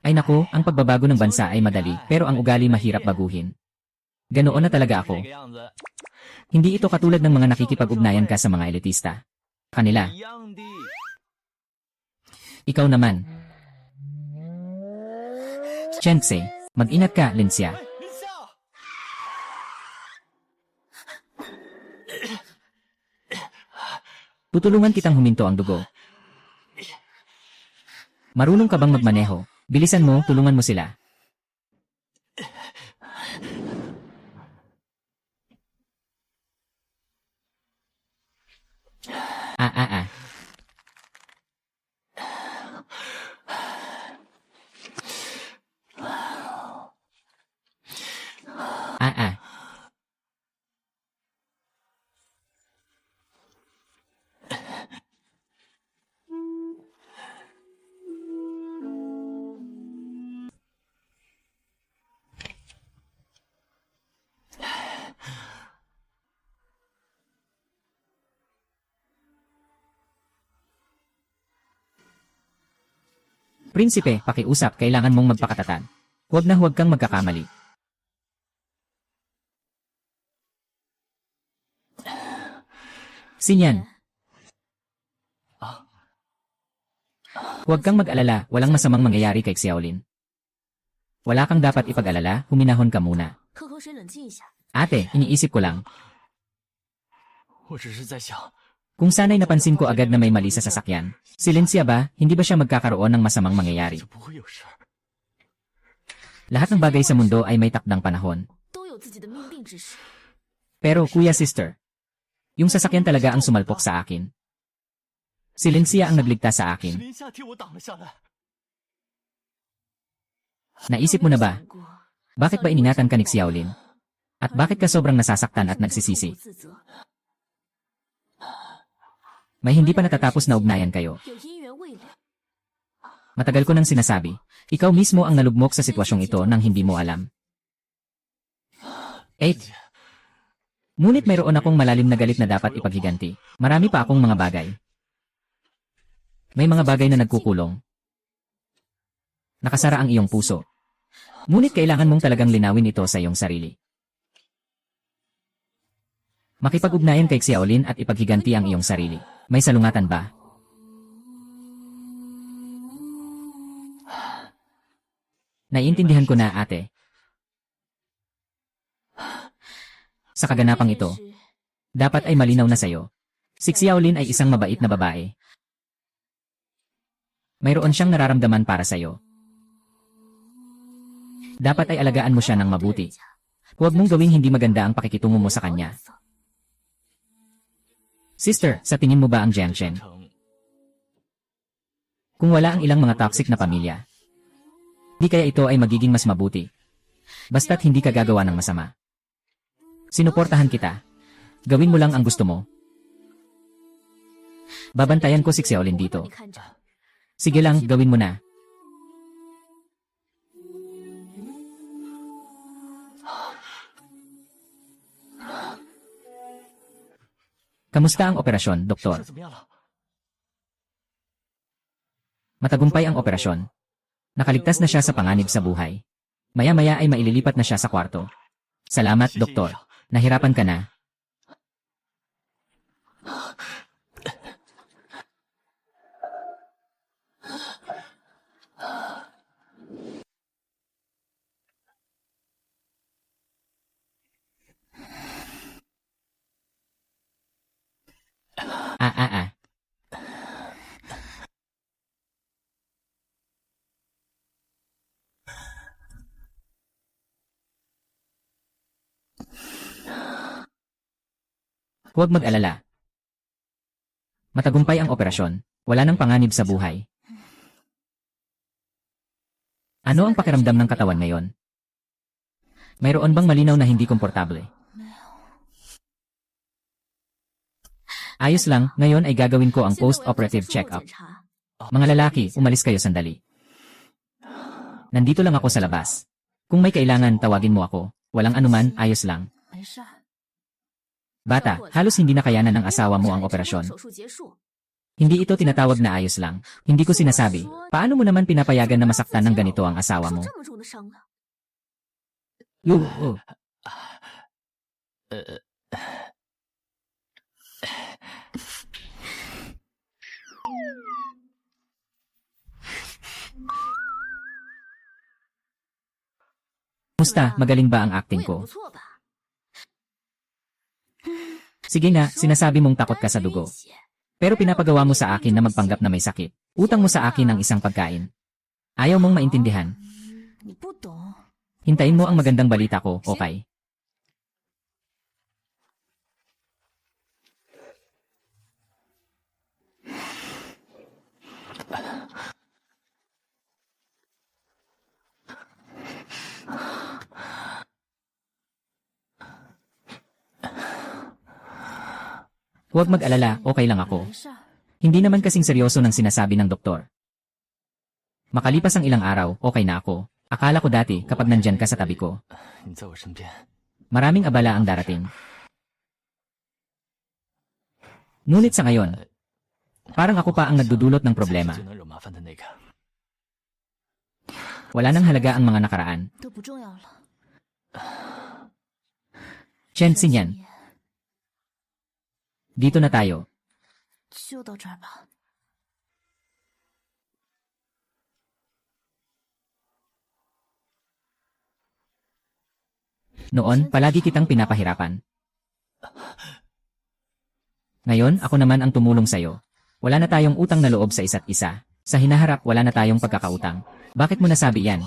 Ay nako, ang pagbabago ng bansa ay madali, pero ang ugali mahirap baguhin. Ganoon na talaga 这 ako. 个样子 Hindi ito katulad ng mga nakikipag-ugnayan ka sa mga elitista. Kanila, 一样的。 ikaw naman. Chense, mag-ingat ka, Lincia. 林夏， Tutulungan kitang huminto ang dugo. Marunong ka bang magmaneho? Bilisan mo, tulungan mo sila. Ah, ah, ah. Ah, ah. Prinsipe, pakiusap, kailangan mong magpakatatan. Huwag na huwag kang magkakamali. Sinyan. Huwag kang mag-alala, walang masamang mangyayari kay Xiaolin. Wala kang dapat ipag-alala, huminahon ka muna. 喝口水冷静一下。 Ate, iniisip ko lang, 我只是在想， kung sana'y napansin ko agad na may mali sa sasakyan. Si Lincia ba, hindi ba siya magkakaroon ng masamang mangyayari? 就不会有事儿。 Lahat ng bagay sa mundo ay may takdang panahon. 都有自己的命定之时。 Pero kuya sister, yung sasakyan talaga ang sumalpok sa akin. Si Lincia ang nagligtas sa 是 akin. 林夏替我挡了下来。 Naisip mo na ba, 想过 bakit ba iningatan ka ni Xiaolin? At bakit ka sobrang nasasaktan at 痛苦 nagsisisi? 自责， May hindi pa natatapos na ugnayan kayo. 有姻缘未了。 Matagal ko nang sinasabi, ikaw mismo ang nalugmok sa sitwasyong ito nang hindi mo alam. 8. Ngunit mayroon akong malalim na galit na dapat ipaghiganti. Marami pa akong mga bagay. May mga bagay na nagkukulong. Nakasara ang iyong puso. Ngunit kailangan mong talagang linawin ito sa iyong sarili. Makipag-ugnayan kay Xiaolin at ipaghiganti ang iyong sarili. May salungatan ba? Naiintindihan ko na, ate. Sa kaganapang ito, 是 dapat ay malinaw na sa'yo. Si Xiaolin ay isang mabait na babae. Mayroon siyang nararamdaman para sa'yo. Dapat ay alagaan mo siya ng mabuti. Huwag mong gawing hindi maganda ang pakikitungo mo sa kanya. Sister, sa tingin mo ba ang Jiangchen? 成 Kung wala ang ilang mga toxic na pamilya, di kaya ito ay magiging mas mabuti. Basta't hindi ka gagawa ng masama. Sinuportahan kita. Gawin mo lang ang gusto mo. Babantayan ko si Xiaolin 我会 dito. 帮你看着。 Sige lang, gawin mo na. Kamusta ang operasyon, 是 doktor? 怎么样了？ Matagumpay ang operasyon. Nakaligtas na siya sa panganib sa buhay. Maya-maya ay maililipat na siya sa kwarto. Salamat, 谢谢医 doktor. 生。 Nahirapan ka na. Ah ah ah. Huwag mag-alala. Matagumpay ang operasyon. Wala nang panganib sa buhay. Ano ang pakiramdam ng katawan ngayon? Mayroon bang malinaw na hindi komportable? Ayos lang, ngayon ay gagawin ko ang 现在我要做 post-operative 自我 check-up. 检查 Mga lalaki, umalis kayo sandali. Nandito lang ako sa labas. Kung may kailangan, tawagin mo ako. Walang anuman, ayos lang. 没事儿。 Bata, halos hindi nakayanan ng asawa mo ang 这 operasyon. 手术结束， Hindi ito tinatawag na ayos lang. Hindi ko sinasabi. Paano mo naman pinapayagan na masaktan ng ganito ang asawa 受 mo? 这么重的伤了。 Yo. 'Musta? Magaling ba ang 我 acting 也 ko? 不错吧？ Sige na, sinasabi mong takot ka sa 单纯 dugo. 一些 Pero pinapagawa mo sa akin na magpanggap na may sakit. Utang mo sa akin ang isang pagkain. Ayaw mong maintindihan. 你不懂， Hintayin mo ang magandang balita ko, okay? Huwag mag-alala, okay lang ako. 没事儿。 Hindi naman kasing seryoso ng sinasabi ng doktor. Makalipas ang ilang araw, okay na ako. Akala ko dati kapag nandyan ka sa tabi ko, 你在我身边， maraming abala ang darating. Ngunit sa ngayon, parang ako pa ang nagdudulot ng 才是 problema. 最能惹麻烦的那个。 Wala nang halaga ang mga nakaraan. 都不重要了。 Chen Xinyan, dito na tayo. 就到这儿吧。 Noon, palagi kitang pinapahirapan. Ngayon, ako naman ang tumulong sa'yo. Wala na tayong utang na loob sa isa't isa. Sa hinaharap, wala na tayong pagkakautang. Bakit mo nasabi yan?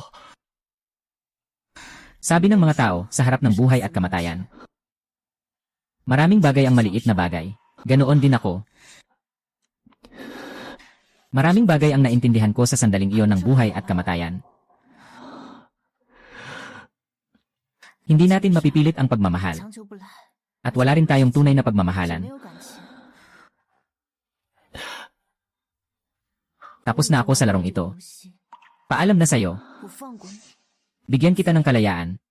Sabi ng mga tao, sa harap ng buhay at kamatayan. Maraming bagay ang maliit na bagay. Ganoon din ako. Maraming bagay ang naintindihan ko sa sandaling iyon ng buhay at kamatayan. Hindi natin mapipilit ang pagmamahal. 强求不来， At wala rin tayong tunay na 就没 pagmamahalan. 有感情。 Tapos na ako sa larong ito. 游戏 Paalam na sa'yo. 我放过你。 Bigyan kita ng kalayaan.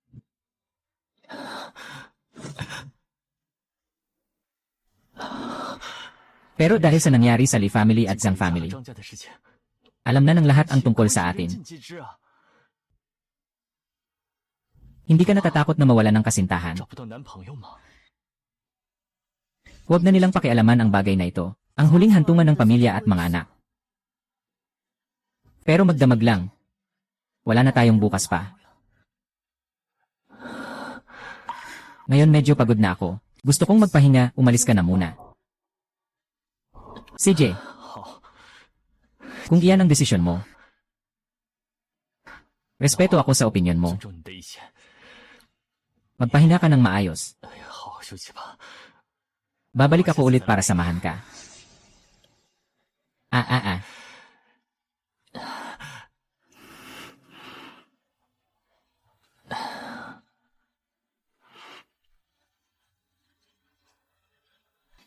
Pero dahil sa nangyari sa Li family at Zhang family, 张家的事情， alam na ng lahat ang tungkol sa atin. 人尽皆知啊， Hindi ka natatakot na mawala ng kasintahan. 找不到男朋友吗？ Huwag na nilang pakialaman ang bagay na ito. Ang huling hantungan ng pamilya at mga anak. Pero magdamag lang. Wala na tayong bukas pa. Ngayon medyo pagod na ako. Gusto kong magpahinga, umalis ka na muna. CJ, 好， kung iyan ang desisyon mo, respeto ako sa opinyon mo. 尊重你的意见。 Magpahinga ka ng maayos. 哎呀，好好休息吧。 Babalik ako ulit para samahan ka. Ah.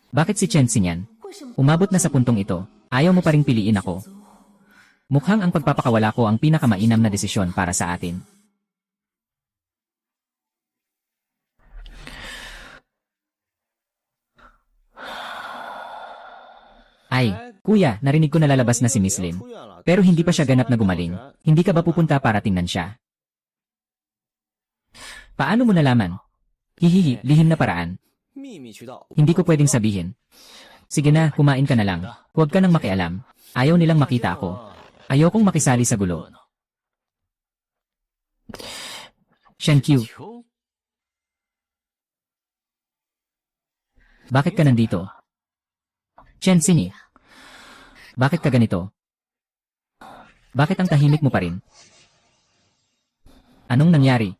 Bakit si Chen Xinyan? 为什么 Umabot na sa puntong ito, ayaw mo pa ring piliin ako. Mukhang ang pagpapakawala ko ang pinakamainam na desisyon para sa atin. Ay, kuya, narinig ko na lalabas na si Miss Lim. Pero hindi pa siya ganap na gumaling. Hindi ka ba pupunta para tingnan siya? Paano mo nalaman? Hihihi, lihim na paraan. 秘密渠道， Hindi ko pwedeng sabihin. Sige na, kumain ka na lang. Huwag ka nang makialam. Ayaw nilang makita ako. Ayokong makisali sa gulo. 呢？ Shen Q, 球， bakit ka nandito? Chen Xinyi, bakit ka ganito? Bakit ang tahimik mo pa rin? Anong nangyari?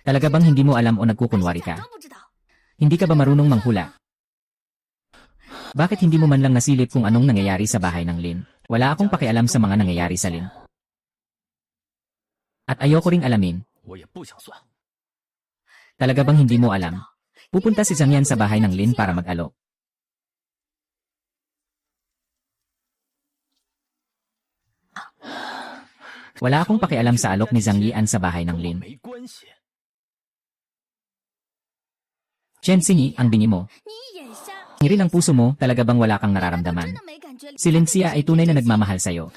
Talaga bang hindi mo alam o nagkukunwari ka? Hindi ka ba marunong manghula? Bakit hindi mo man lang nasilip kung anong nangyayari sa bahay ng Lin? Wala akong pakialam sa mga nangyayari sa Lin. At ayoko ring alamin. 我也不想算。 Talaga bang hindi mo alam? Pupunta si Zhang Yan sa bahay ng Lin para mag-alok. Wala akong pakialam sa alok ni Zhang Yian sa bahay ng 跟我 Lin. 没关系。 Chen Xinyi, ang bingi mo. 你眼瞎， Ngiri ng puso mo, talaga bang wala kang 真 nararamdaman? 的没感觉。 Si Lin Xia ay tunay na nagmamahal sa'yo.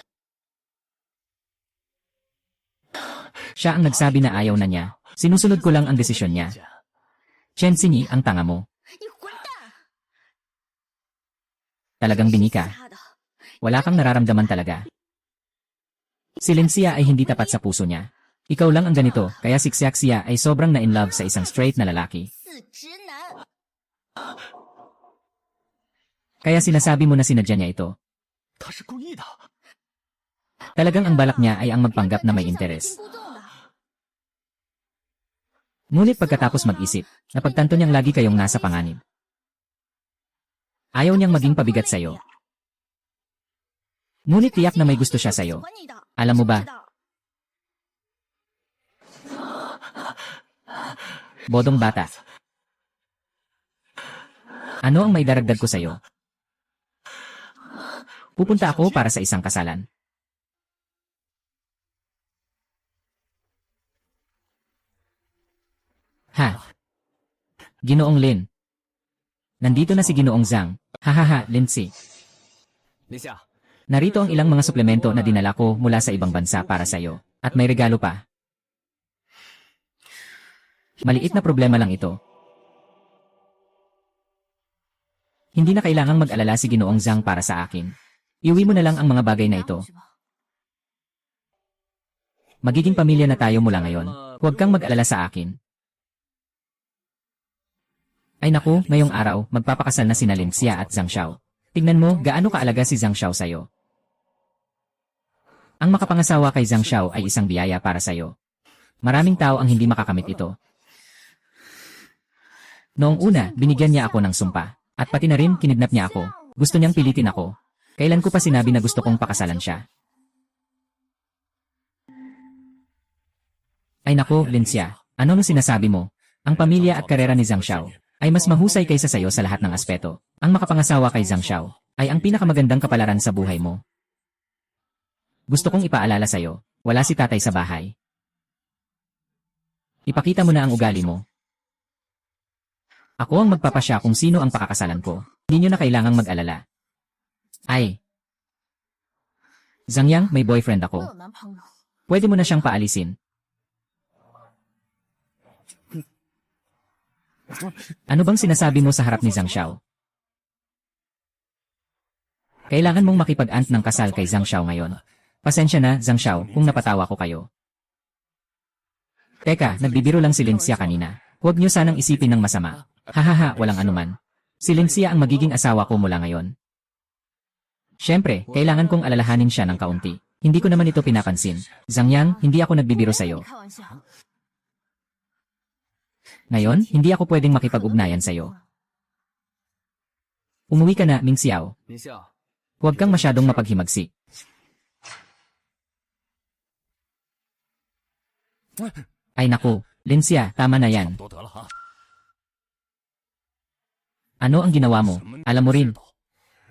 Siya ang nagsabi na ayaw na niya. Sinusunod ko lang ang desisyon niya. Chen Xinyi, ang tanga mo. 你混蛋！ Talagang bingi ka. 他的， Wala kang nararamdaman talaga. Si Lin Xia ay hindi tapat sa puso niya. Ikaw lang ang ganito, kaya si Xia ay sobrang na-in-love sa isang straight na lalaki. 死直男！ Kaya sinasabi mo na sinadya niya ito. 他是故意的。 Talagang ang balak niya ay ang magpanggap na may interes. 听不懂的， Ngunit pagkatapos mag-isip, napagtanto niyang lagi kayong nasa panganib. Ayaw niyang maging pabigat sa'yo. Ngunit tiyak na may gusto siya sa'yo. 喜欢你的， Alam mo ba? 知道 Bodong bata. Ano ang may daragdag ko sa'yo? Pupunta ako para sa isang kasalan. Ha? Ginoong Lin. Nandito na si Ginoong Zhang. Hahaha, Lindsay. 林夏， Narito ang ilang mga suplemento na dinala ko mula sa ibang bansa para sa'yo. At may regalo pa. Maliit na problema lang ito. Hindi na kailangang mag-alala si Ginoong Zhang para sa akin. Iuwi mo na lang ang mga bagay na ito. 是吧？ Magiging pamilya na tayo mula ngayon. Huwag kang mag-alala sa akin. Ay naku, ngayong araw, magpapakasal na sina Lin Xia at Zhang Xiao. Tingnan mo, gaano kaalaga si Zhang Xiao sa'yo. Ang makapangasawa kay Zhang Xiao ay isang biyaya para sa'yo. Maraming tao ang hindi makakamit ito. Noong una, binigyan niya ako ng sumpa. At pati na rin, kinidnap niya ako. Gusto niyang pilitin ako. Kailan ko pa sinabi na gusto kong pakasalan siya? Ay nako, Lin Xia, ano nung sinasabi mo? Ang pamilya at karera ni Zhang Xiao ay mas mahusay kaysa sayo sa lahat ng aspeto. Ang makapangasawa kay Zhang Xiao ay ang pinakamagandang kapalaran sa buhay mo. Gusto kong ipaalala sa'yo, wala si tatay sa bahay. Ipakita mo na ang ugali mo. Ako ang magpapasya kung sino ang pakakasalan ko. Hindi nyo na kailangang mag-alala. Ay. Zhang Yang, may boyfriend 我 ako. 有男朋友， Pwede mo na siyang paalisin. Ano bang sinasabi mo sa harap ni Zhang Xiao? Kailangan mong makipag-ant ng kasal kay Zhang Xiao ngayon. Pasensya na, Zhang Xiao, kung napatawa ko kayo. Teka, nagbibiro lang si Lin Xia kanina. Huwag niyo sanang isipin ng masama. Hahaha, walang anuman. Si Lin Xia ang magiging asawa ko mula ngayon. Siyempre, kailangan kong alalahanin siya ng kaunti. Hindi ko naman ito pinapansin. Zhang Yang, hindi ako nagbibiro 跟 sa'yo. 你开玩笑。 Ngayon, hindi ako pwedeng makipag-ugnayan sa'yo. Umuwi ka na, Ming Xiao. 林夏， Huwag kang masyadong mapaghimagsik. Ay naku, Lin Xia, tama na yan. 多得了哈。 Ano ang ginawa mo? Alam mo rin.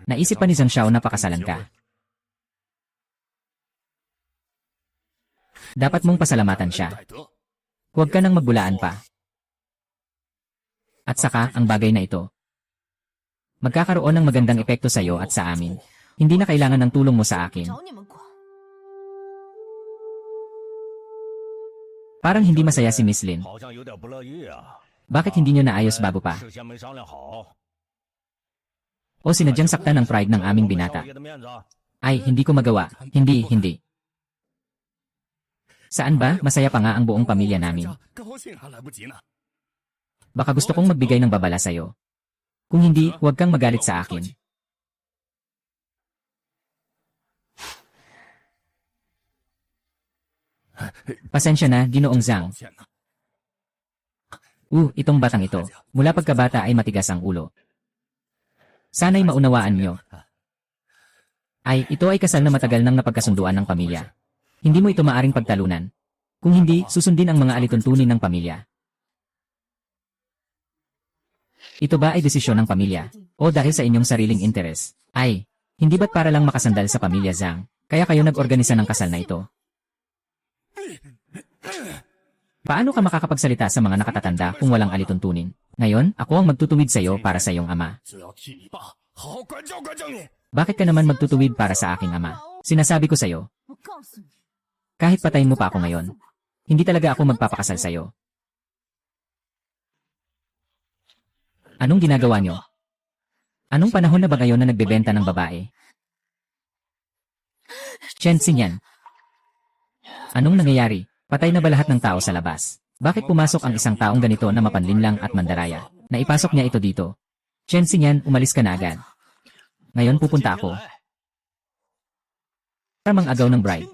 Naisip pa ni Zhang Xiao na pakasalan ka. Dapat mong pasalamatan siya. 戴德， Huwag ka nang magbulaan pa. At saka, ang bagay na ito. Magkakaroon ng magandang epekto sa iyo at sa amin. Hindi na kailangan ng tulong mo sa akin. 找你们管。 Parang hindi masaya si Miss Lin. 好像有点不乐意啊。 Bakit hindi nyo naayos bago pa? 事先没商量好。 O sinadyang saktan ng pride ng aming binata? 少爷的面子， Ay, hindi ko magawa. Hindi. Saan ba? Masaya pa nga ang buong pamilya namin. 高兴还来不及呢。 Baka gusto kong magbigay ng babala sa'yo. Kung hindi, huwag kang magalit sa akin. Pasensya na, Ginoong Zhang. Itong batang ito. Mula pagkabata ay matigas ang ulo. Sana'y maunawaan niyo. Ito ay kasal na matagal nang napagkasunduan ng pamilya. Hindi mo ito maaring pagtalunan. Kung hindi, susundin ang mga alituntunin ng pamilya. Ito ba ay desisyon ng pamilya? O dahil sa inyong sariling interes? Hindi ba't para lang makasandal sa pamilya Zhang? Kaya kayo nag-organisa ng kasal na ito? Paano ka makakapagsalita sa mga nakatatanda kung walang alituntunin? Ngayon, ako ang magtutuwid sa iyo para sa iyong ama. Bakit ka naman magtutuwid para sa aking ama? Sinasabi ko sa iyo, kahit patayin mo pa ako ngayon, hindi talaga ako magpapakasal sa iyo. Anong ginagawa niyo? Anong panahon na ba ngayon na nagbebenta ng babae? Chen Xingyan. Anong nangyayari? Patay na ba lahat ng tao sa labas? Bakit pumasok ang isang taong ganito na mapanlinlang at mandaraya? Naipasok niya ito dito. Chen Xingyan, umalis ka na agad. Ngayon pupunta ako. Para mang-agaw ng bride.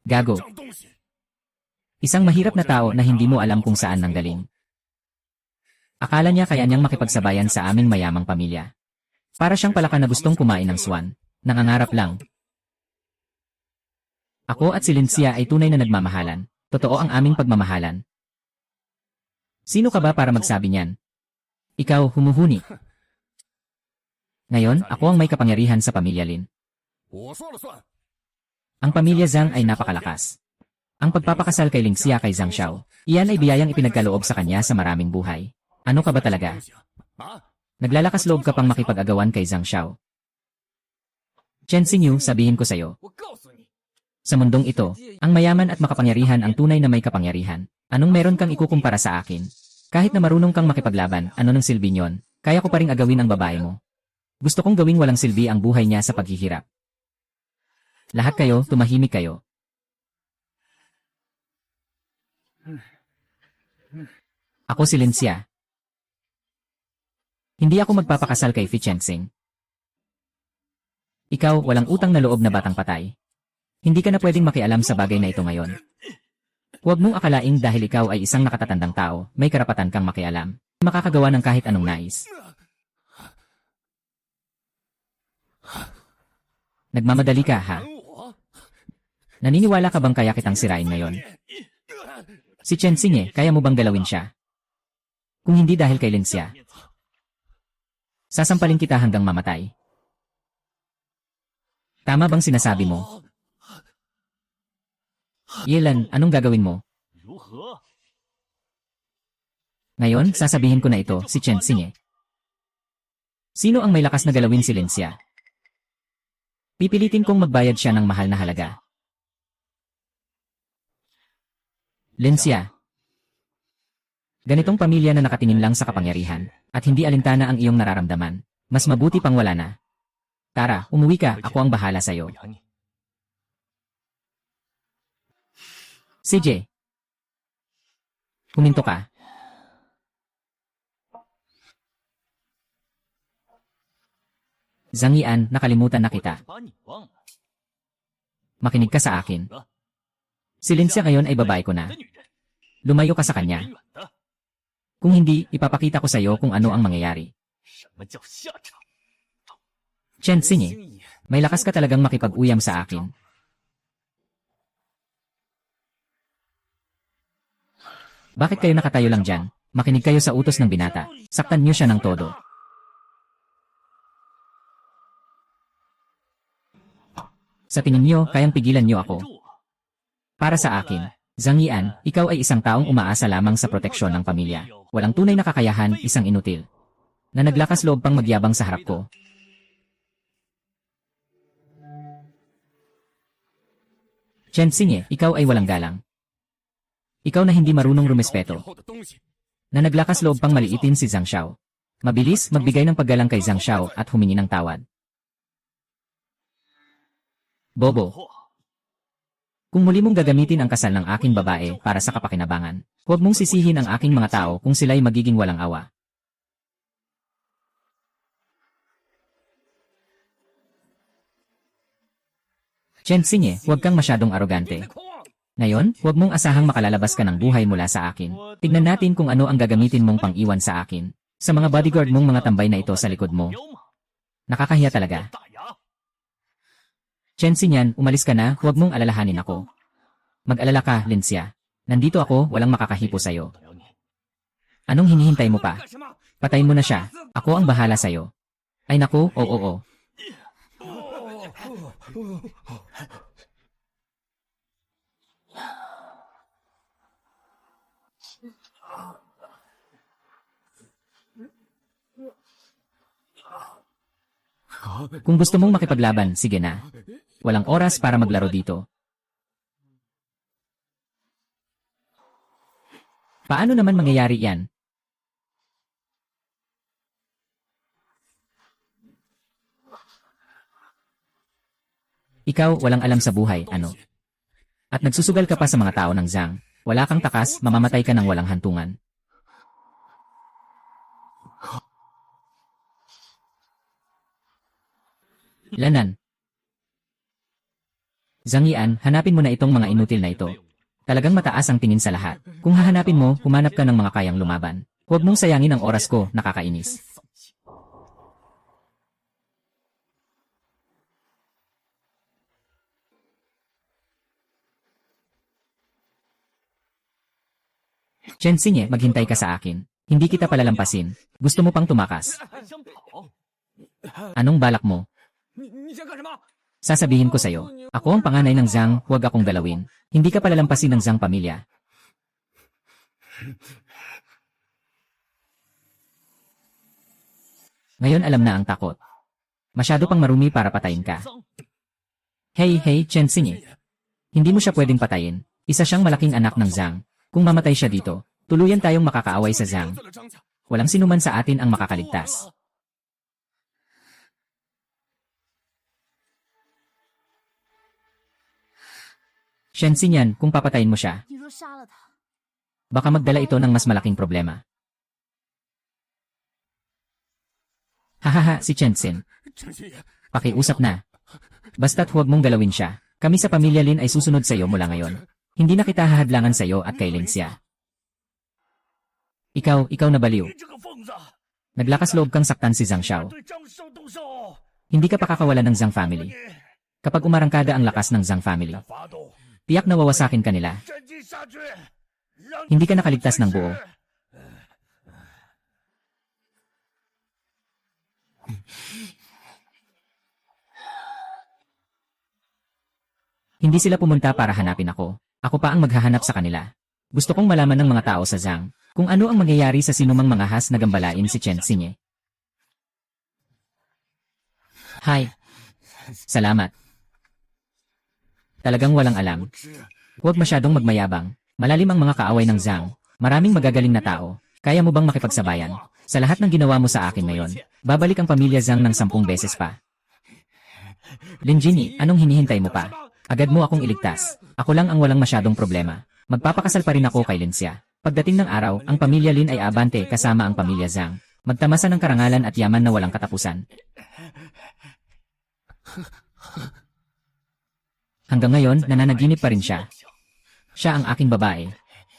Gago. Isang mahirap na tao na hindi mo alam kung saan nanggaling. Akala niya kaya niyang makipagsabayan sa aming mayamang pamilya. Para siyang palaka na gustong kumain ng swan. Nangangarap lang. Ako at si Linxia ay tunay na nagmamahalan. Totoo ang aming pagmamahalan. Sino ka ba para magsabi niyan? Ikaw, humuhuni. Ngayon, ako ang may kapangyarihan sa pamilya Lin. Ang pamilya Zhang ay napakalakas. Ang pagpapakasal kay Linxia kay Zhang Xiao, iyan ay biyayang ipinagkaloob sa kanya sa maraming buhay. Ano ka ba talaga? Naglalakas loob ka pang makipag-agawan kay Zhang Xiao. Chen Xingyu, sabihin ko sa'yo. Sa mundong ito, ang mayaman at makapangyarihan ang tunay na may kapangyarihan. Anong meron kang ikukumpara sa akin? Kahit na marunong kang makipaglaban, ano ng silbi niyon? Kaya ko pa ring agawin ang babae mo. Gusto kong gawing walang silbi ang buhay niya sa paghihirap. Lahat kayo, tumahimik kayo. Ako si Linxia. Hindi ako magpapakasal kay Fi Chengxing. Ikaw, walang utang na loob na batang patay. Hindi ka na pwedeng makialam sa bagay na ito ngayon. Huwag mong akalaing dahil ikaw ay isang nakatatandang tao, may karapatan kang makialam. Makakagawa ng kahit anong nais. Nagmamadali ka, ha? Naniniwala ka bang kaya kitang sirain ngayon? Si Chen Xing kaya mo bang galawin siya? Kung hindi dahil kay Linxia, sasampalin kita hanggang mamatay. Tama bang sinasabi mo? Yelan, anong gagawin mo? Ngayon, sasabihin ko na ito, si Chen Xing. Sino ang may lakas na galawin si Linxia? Pipilitin kong magbayad siya ng mahal na halaga. Linxia. Ganitong pamilya na nakatingin lang sa kapangyarihan, at hindi alintana ang iyong nararamdaman. Mas mabuti pang wala na. Tara, umuwi ka, ako ang bahala sa'yo. CJ. Huminto ka. Zhang Yian, nakalimutan na kita. Makinig ka sa akin. Si Linxia ngayon ay babae ko na. Lumayo ka sa kanya. Kung hindi, ipapakita ko sa iyo kung ano ang mangyayari. Chen Xing, may lakas ka talagang makipag-uyam sa akin. Bakit kayo nakatayo lang dyan? Makinig kayo sa utos ng binata. Saktan niyo siya ng todo. Sa tingin niyo, kayang pigilan niyo ako. Para sa akin, Zhang Yian, ikaw ay isang taong umaasa lamang sa proteksyon ng pamilya. Walang tunay na kakayahan, isang inutil. Na naglakas loob pang magyabang sa harap ko. Chen Xing, ikaw ay walang galang. Ikaw na hindi marunong rumespeto. Na naglakas loob pang maliitin si Zhang Xiao. Mabilis, magbigay ng paggalang kay Zhang Xiao at humingi ng tawad. Bobo. Kung muli mong gagamitin ang kasal ng aking babae para sa kapakinabangan, huwag mong sisihin ang aking mga tao kung sila'y magiging walang awa. Chen Xinye, huwag kang masyadong arogante. Ngayon, huwag mong asahang makalalabas ka ng buhay mula sa akin. Tignan natin kung ano ang gagamitin mong pang-iwan sa akin. Sa mga bodyguard mong mga tambay na ito sa likod mo. Nakakahiya talaga. Chen Xinyan, umalis ka na, huwag mong alalahanin ako. Mag-alala ka, Linxia. Nandito ako, walang makakahipo sa'yo. Anong hinihintay mo pa? Patayin mo na siya. Ako ang bahala sa'yo. Ay naku, oo. Kung gusto mong makipaglaban, sige na. Walang oras para maglaro dito. Paano naman mangyayari yan? Ikaw, walang alam sa buhay, ano? At nagsusugal ka pa sa mga tao ng Zhang. Wala kang takas, mamamatay ka ng walang hantungan. Lanan. Zhang Yian, hanapin mo na itong mga inutil na ito. Talagang mataas ang tingin sa lahat. Kung hahanapin mo, humanap ka ng mga kayang lumaban. Huwag mong sayangin ang oras ko, nakakainis. Chen Xinye, maghintay ka sa akin. Hindi kita palalampasin. Gusto mo pang tumakas. Anong balak mo? Sasabihin ko sa'yo, ako ang panganay ng Zhang, huwag akong galawin. Hindi ka palalampasin ng Zhang pamilya. Ngayon alam na ang takot. Masyado pang marumi para patayin ka. Hey, Chen Xinye. Hindi mo siya pwedeng patayin. Isa siyang malaking anak ng Zhang. Kung mamatay siya dito, tuluyan tayong makakaaway sa Zhang. Walang sinuman sa atin ang makakaligtas. Shen Xinyan, kung papatayin mo siya, 你若杀了他， baka magdala ito ng mas malaking problema. Hahaha, si Chen Xin. Pakiusap na. Basta't huwag mong galawin siya. Kami sa pamilya Lin ay susunod sa iyo mula ngayon. Hindi na kita hahadlangan sa iyo at kay Linxia. Ikaw na baliw. Naglakas loob kang saktan si Zhang Xiao. Hindi ka pakakawalan ng Zhang family. Kapag umarangkada ang lakas ng Zhang family, tiyak na wawasakin ka nila. Hindi ka nakaligtas ng buo. Hindi sila pumunta para hanapin ako. Ako pa ang maghahanap sa kanila. Gusto kong malaman ng mga tao sa Zhang kung ano ang mangyayari sa sinumang mga has na gambalain si Chen Xinye. Hi. Salamat. Talagang walang alam. Huwag masyadong magmayabang. Malalim ang mga kaaway ng Zhang. Maraming magagaling na tao. Kaya mo bang makipagsabayan? Sa lahat ng ginawa mo sa akin ngayon, babalik ang pamilya Zhang ng 10 beses pa. Lin Jinyi, anong hinihintay mo pa? Agad mo akong iligtas. Ako lang ang walang masyadong problema. Magpapakasal pa rin ako kay Linxia. Pagdating ng araw, ang pamilya Lin ay abante kasama ang pamilya Zhang. Magtamasa ng karangalan at yaman na walang katapusan. Hanggang ngayon, nananaginip pa rin siya. Siya ang aking babae.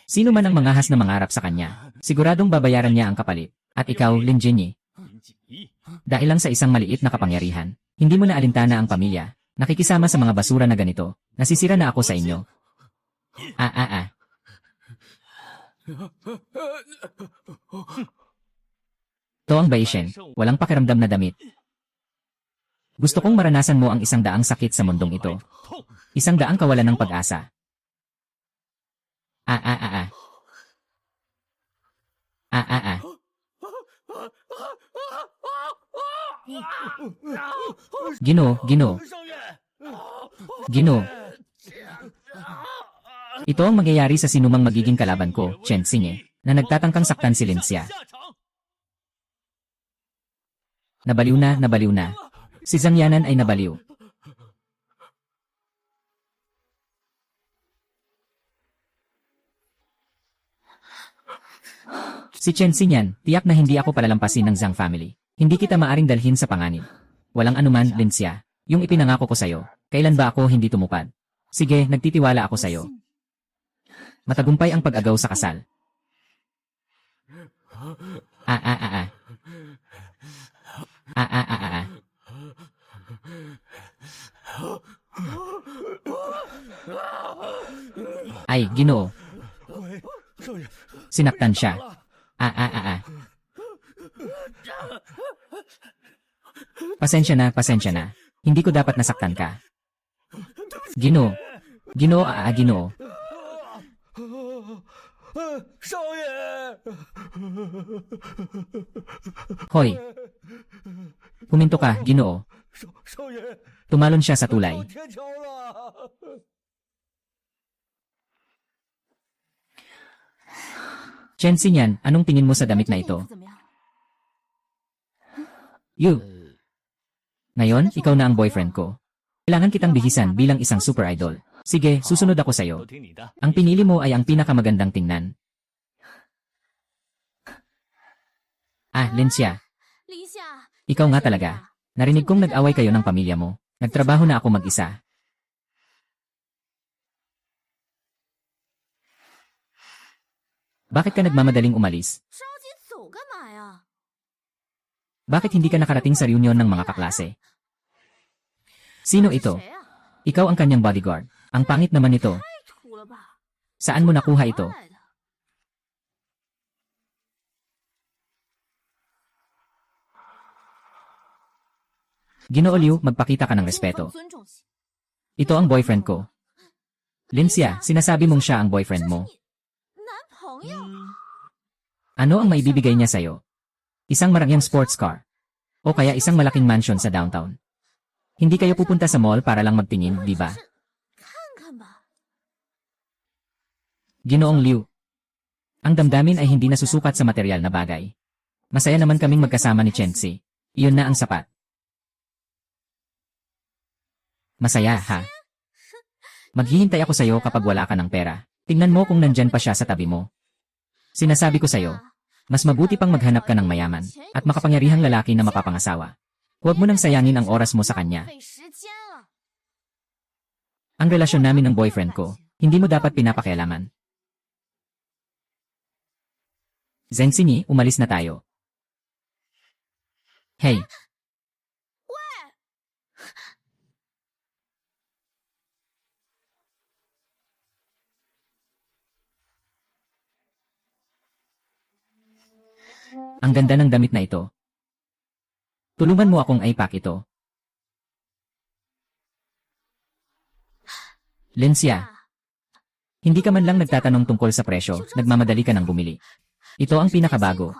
Sino man ang mangahas na mangarap sa kanya, siguradong babayaran niya ang kapalit. At ikaw, Lin Jinyi. Dahil lang sa isang maliit na kapangyarihan, hindi mo na alintana ang pamilya. Nakikisama sa mga basura na ganito. Nasisira na ako sa inyo. To ang Baishen, walang pakiramdam na damit. Gusto kong maranasan mo ang 100 sakit sa mundong ito. 100 kawalan ng pag-asa. Ginoo. Ito ang mangyayari sa sinumang magiging kalaban ko, Chen Xinye, na nagtatangkang saktan si Linxia. Nabaliw na. Si Zhang Yanan ay nabaliw. Si Chen Xinyan, tiyak na hindi ako palalampasin ng Zhang family. Hindi kita maaring dalhin sa panganib. Walang anuman, Linxia. Yung ipinangako ko sa'yo. Kailan ba ako hindi tumupad? Sige, nagtitiwala ako sa'yo. Matagumpay ang pag-agaw sa kasal. Ay, Ginoo. 喂，少爷， Sinaktan siya. Pasensya na. Hindi ko dapat nasaktan ka. Ginoo. Ginoo. 少爷， Hoy. Huminto ka, Ginoo. 少爷， Tumalon siya sa tulay. 我天桥了！ Chensi niyan, anong tingin mo sa damit na ito? 怎么样？ You. Ngayon, ikaw na ang boyfriend ko. Kailangan kitang bihisan bilang isang super idol. Sige, susunod ako sa'yo. 都听你的。 Ang pinili mo ay ang pinakamagandang tingnan. Lincia. 李夏， Ikaw nga talaga. Narinig kong nag-away kayo ng pamilya mo. Nagtrabaho na ako mag-isa. Bakit ka nagmamadaling umalis? 着急走干嘛呀？ Bakit hindi ka nakarating sa reunion ng mga kaklase? Sino ito? 谁呀？ Ikaw ang kanyang bodyguard. Ang pangit naman ito. 太土了吧！ Saan mo nakuha ito? 哪来的 Ginoo Liu, magpakita ka ng respeto. 尊重些 Ito ang boyfriend ko. Lincia, sinasabi mong siya ang boyfriend mo. 男朋友， Ano ang maibibigay niya sa'yo? Isang marangyang sports car. O kaya isang malaking mansion sa downtown. Hindi kayo pupunta sa mall para lang magtingin, di ba? 看看吧。 Ginoong Liu. Ang damdamin ay hindi nasusukat sa material na bagay. Masaya naman kaming magkasama ni Chensi. Iyon na ang sapat. Masaya, ha? Maghihintay ako sa'yo kapag wala ka ng pera. Tingnan mo kung nandyan pa siya sa tabi mo. Sinasabi ko sa'yo, mas mabuti pang maghanap ka ng mayaman at makapangyarihang lalaki na mapapangasawa. Huwag mo nang sayangin ang oras mo sa kanya. 费时间了。 Ang relasyon namin ng boyfriend ko, hindi mo dapat pinapakialaman. Zensini, umalis na tayo. Hey, ang ganda ng damit na ito. Tulungan mo akong aipak ito. Lincia, hindi ka man lang nagtatanong tungkol sa presyo, nagmamadali ka ng bumili. Ito ang pinakabago.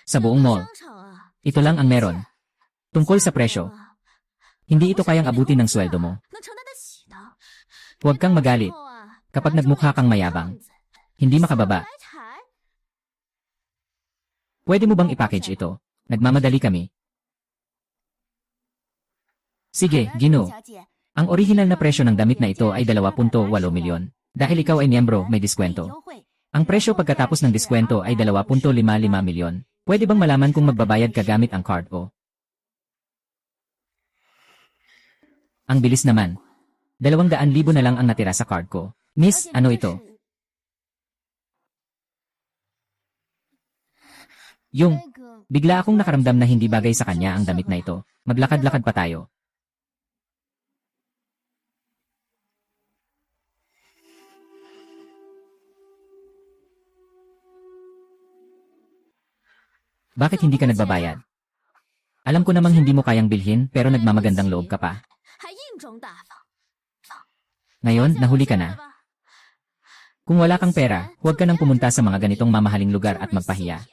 Sa buong mall, 商场啊， ito lang ang meron. Tungkol sa presyo, 啊 hindi ito kayang abutin ng sweldo mo. 能承担得起的。 Huwag kang magalit. 以后啊 Kapag nagmukha kang mayabang, hindi makababa. 来踩 Pwede mo bang i-package ito? Nagmamadali kami. Sige, Gino. 小姐， Ang original na presyo ng damit na ito ay 2.8 milyon. Dahil ikaw ay miyembro, may diskwento. 优惠 Ang presyo pagkatapos ng diskwento ay 2.55 milyon. Pwede bang malaman kung magbabayad ka gamit ang card o? Ang bilis naman. 200,000 na lang ang natira sa card ko. Miss, 小姐 ano 这 ito? 是 Yung, 那个 bigla akong nakaramdam na hindi bagay sa kanya ang damit na ito. Maglakad-lakad pa tayo. Bakit hindi ka nagbabayad? Alam ko namang hindi mo kayang bilhin pero nagmamagandang loob ka pa. 还硬装大方。 Ngayon, nahuli ka na. Kung wala kang pera, huwag ka nang pumunta sa mga ganitong mamahaling lugar at magpahiya.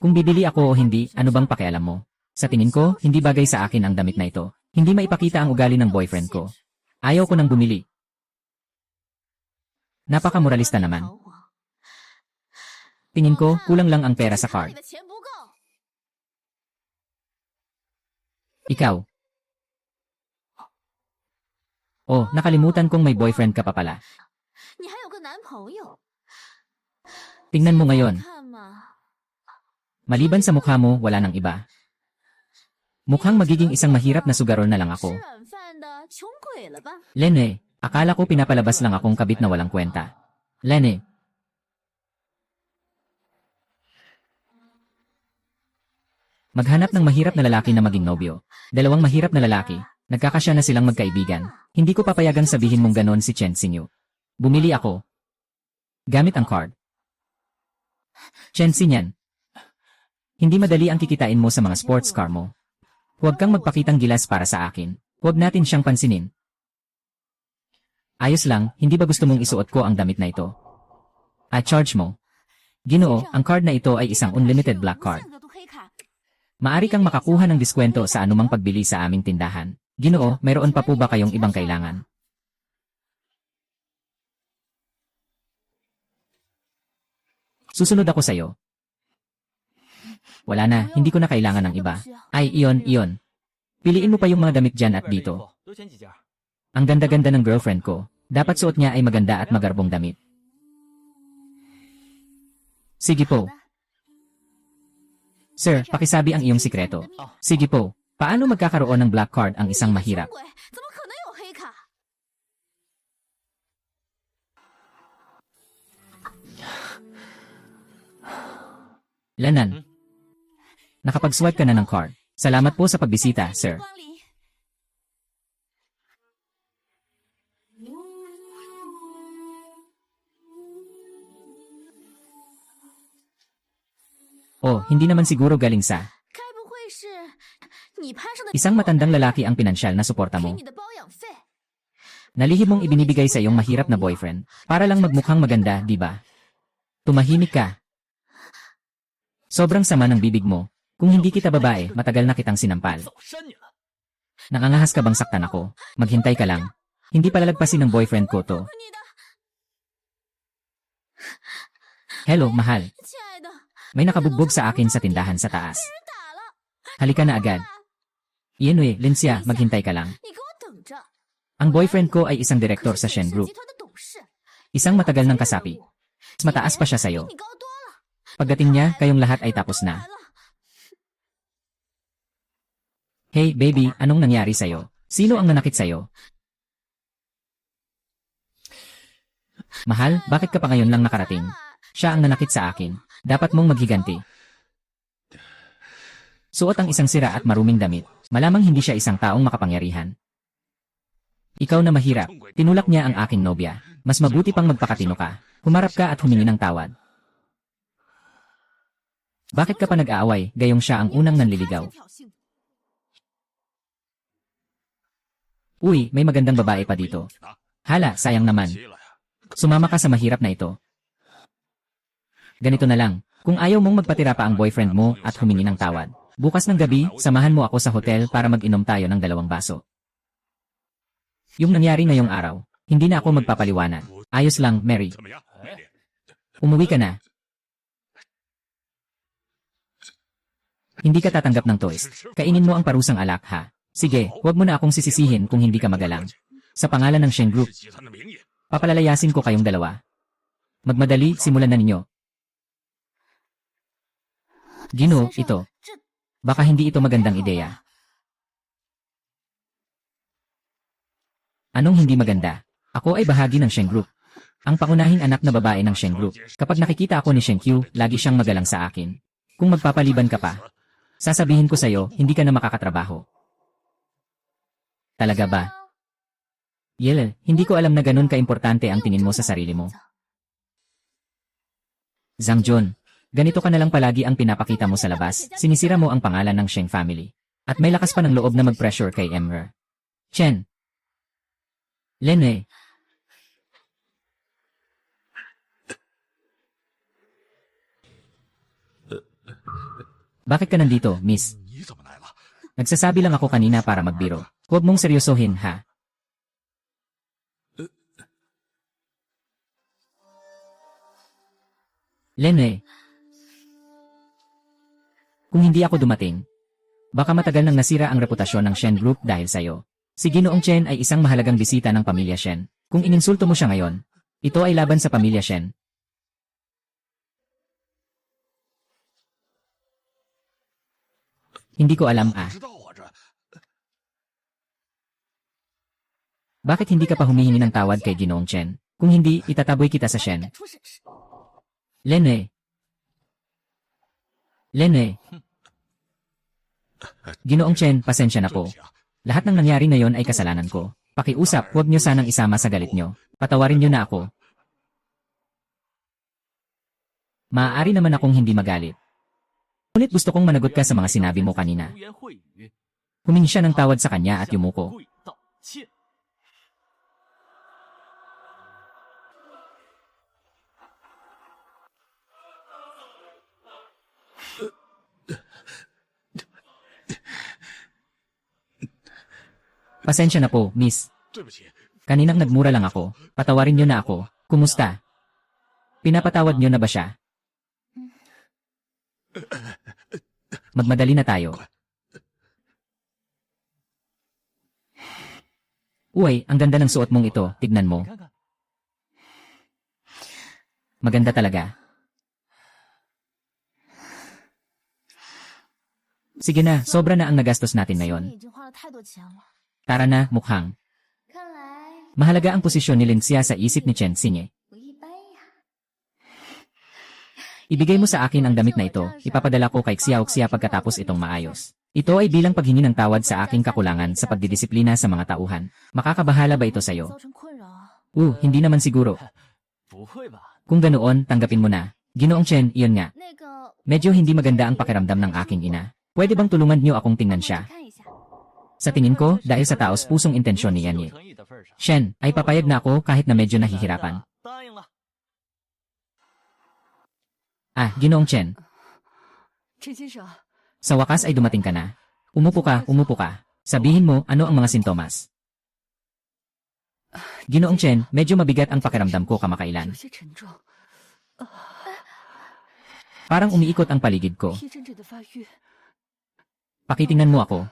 Kung bibili ako o hindi, ano bang pakialam mo? Sa tingin ko, hindi bagay sa akin ang damit na ito. Hindi maipakita ang ugali ng boyfriend ko. Ayaw ko nang bumili. Napakamoralista naman. Tingin ko, kulang lang ang pera sa card. 你的钱不够， Ikaw. Oh, nakalimutan kong may boyfriend ka pa pala. 你还有个男朋友， Tingnan mo ngayon. 看嘛， Maliban sa mukha mo, wala nang iba. Mukhang magiging isang mahirap na sugarol na lang 吃 ako. 软饭的穷鬼了吧？ Lene, akala ko pinapalabas lang akong kabit na walang kwenta. Lene. Maghanap ng mahirap na lalaki na maging nobyo. Dalawang mahirap na lalaki. Nagkakasya na silang magkaibigan. Hindi ko papayagang sabihin mong ganon si Chen Xinyu. Bumili ako. Gamit ang card. Chen Xinyan. Hindi madali ang kikitain mo sa mga sports car mo. Huwag kang magpakitang gilas para sa akin. Huwag natin siyang pansinin. Ayos lang, hindi ba gusto mong isuot ko ang damit na ito? At charge mo. Ginoo, ang card na ito ay isang unlimited black card. 3个都黑卡， Maari kang makakuha ng diskwento sa anumang pagbili sa aming tindahan. Ginoo, mayroon pa po ba kayong ibang kailangan? Susunod ako sa'yo. Wala na, hindi ko na kailangan ng iba. Ay, iyon. Piliin mo pa yung mga damit dyan at 外面衣 dito. 服多选几件。 Ang ganda-ganda ng girlfriend ko. Dapat suot niya ay maganda at magarbong damit. Sige po. Sir, pakisabi ang iyong sikreto. Sige po. Paano magkakaroon ng black card ang isang 穷 mahirap? 鬼怎么可能有黑卡？ Lanan. Nakapag-swipe ka na ng card. Salamat po sa pagbisita, 欢迎 sir. 光临。 Oh, hindi naman siguro galing sa 该不会是你攀上的 isang matandang lalaki ang pinansyal na suporta 给 mo. 你的包养费？ Nalihim mong ibinibigay sa iyong mahirap na boyfriend para lang magmukhang maganda, di ba? Tumahimik ka. Sobrang sama ng bibig mo. Kung hindi kita babae, matagal na kitang sinampal. 早删你了。 Nangangahas ka bang saktan ako? Maghintay ka lang. Hindi palalagpasin ng boyfriend ko to. 你的 Hello, mahal. 亲爱的， May nakabugbog sa akin sa tindahan sa taas. 人打了， Halika na agad. Ianwe, Lincia, maghintay ka lang. 你给我等着。 Ang boyfriend ko ay isang 可 direktor 是 sa Shen 显 Group. 集团的董事， Isang matagal ng kasapi. Mas mataas pa siya sa'yo. 比你高多了。 Pagdating niya, kayong lahat ay tapos 来 na. 了， Hey, baby, anong nangyari sa'yo? Sino ang nanakit sa'yo? Mahal, bakit ka pa ngayon lang nakarating? Siya ang nanakit sa akin. Dapat mong maghiganti. Suot ang isang sira at maruming damit. Malamang hindi siya isang taong makapangyarihan. Ikaw na mahirap. Tinulak niya ang aking nobya. Mas mabuti pang magpakatino ka. Humarap ka at humingi ng tawad. Bakit ka pa nag-aaway, gayong siya ang unang nanliligaw? 挑衅 Uy, may magandang babae pa dito. Hala, sayang naman. 急了呀， Sumama ka sa mahirap na ito. Ganito na lang. Kung ayaw mong magpatira pa ang boyfriend mo at humingi ng tawad, bukas ng gabi, samahan mo ako sa hotel para mag-inom tayo ng 2 baso. Yung nangyari ngayong araw, hindi na ako magpapaliwanag. Ayos lang, Mary. 怎么样？哎， Umuwi ka na. Hindi ka tatanggap ng toast. Kainin mo ang parusang alak, ha? Sige, huwag mo na akong sisisihin kung hindi ka magalang. Sa pangalan ng Shen Group, 是集团的名义。 papalalayasin ko kayong dalawa. Magmadali, simulan na ninyo. Ginoo, 先生 ito. 这 Baka hindi ito magandang ideya. Anong hindi maganda? Ako ay bahagi ng Shen Group. Ang pangunahing anak na babae ng Shen Group. Kapag nakikita ako ni Shen Qiu, lagi siyang magalang sa akin. Kung magpapaliban ka pa, sasabihin ko sa'yo, hindi ka na makakatrabaho. Talaga ba? Yel, hindi ko alam na ganun kaimportante ang tingin mo sa sarili mo. Zhang Jun, ganito ka na lang palagi ang pinapakita mo sa labas. Sinisira mo ang pangalan ng Sheng family. At may lakas pa ng loob na mag-pressure kay Emrer. Chen. Lene. Bakit ka nandito, miss? 你怎么来了？ Nagsasabi lang ako kanina para magbiro. Huwag mong seryosohin, ha? Lene. Kung hindi ako dumating, baka matagal nang nasira ang reputasyon ng Shen Group dahil sa'yo. Si Ginoong Chen ay isang mahalagang bisita ng pamilya Shen. Kung ininsulto mo siya ngayon, ito ay laban sa pamilya Shen. Hindi ko alam 不 ah. 知道啊，这 Bakit hindi ka pa humihingi ng tawad kay Ginoong Chen? Kung hindi, itataboy kita sa Shen. 敢出审视， Lene. Lene. Ginoong Chen, pasensya na 对 po. 不起啊， Lahat ng nangyari na yon ay kasalanan ko. Pakiusap, huwag niyo sanang isama sa galit niyo. Patawarin niyo na ako. Maaari naman akong hindi magalit. Ngunit gusto kong managot ka sa mga sinabi mo kanina. 污言秽语， Humingi siya ng tawad sa kanya at yumuko. 跪道歉。 Pasensya na po, miss. 对不起， Kaninang nagmura lang ako. Patawarin niyo na ako. Kumusta? Pinapatawad niyo na ba siya? Magmadali na tayo. Uy, ang ganda ng suot mong ito. Tignan mo. 你看看， Maganda talaga. Sige na, sobra na ang nagastos natin 你 ngayon. 已经花了太多钱了。 Tara na, mukhang. 看来 Mahalaga ang posisyon ni Linxia sa isip ni Chen Xinye. 不一般呀。 Ibigay mo sa akin ang damit na ito. Ipapadala ko kay Xiaoxia pagkatapos itong maayos. Ito ay bilang paghingi ng tawad sa aking kakulangan sa pagdidisiplina sa mga tauhan. Makakabahala ba ito 造 sa'yo? 成困扰啊。 Hindi naman siguro. 不会吧？ Kung ganoon, tanggapin mo na. Ginoong Chen, iyon nga. 那个 Medyo hindi maganda ang pakiramdam ng aking ina. Pwede bang tulungan niyo akong tingnan 我 siya? 看一下。 Sa tingin ko, dahil sa taos pusong intensyon ni 有 Yanyi. 诚意的份上， Shen, ay papayag na ako kahit na medyo nahihirapan. 答应了。 Ginoong Chen, 陈先生， sa wakas ay dumating ka na. Umupo ka, umupo ka. Sabihin mo ano ang mga sintomas. Ginoong Chen, medyo mabigat ang pakiramdam ko 有 kamakailan. 些沉重， Parang umiikot ang paligid ko. 皮疹疹的发育， Pakitingnan mo ako.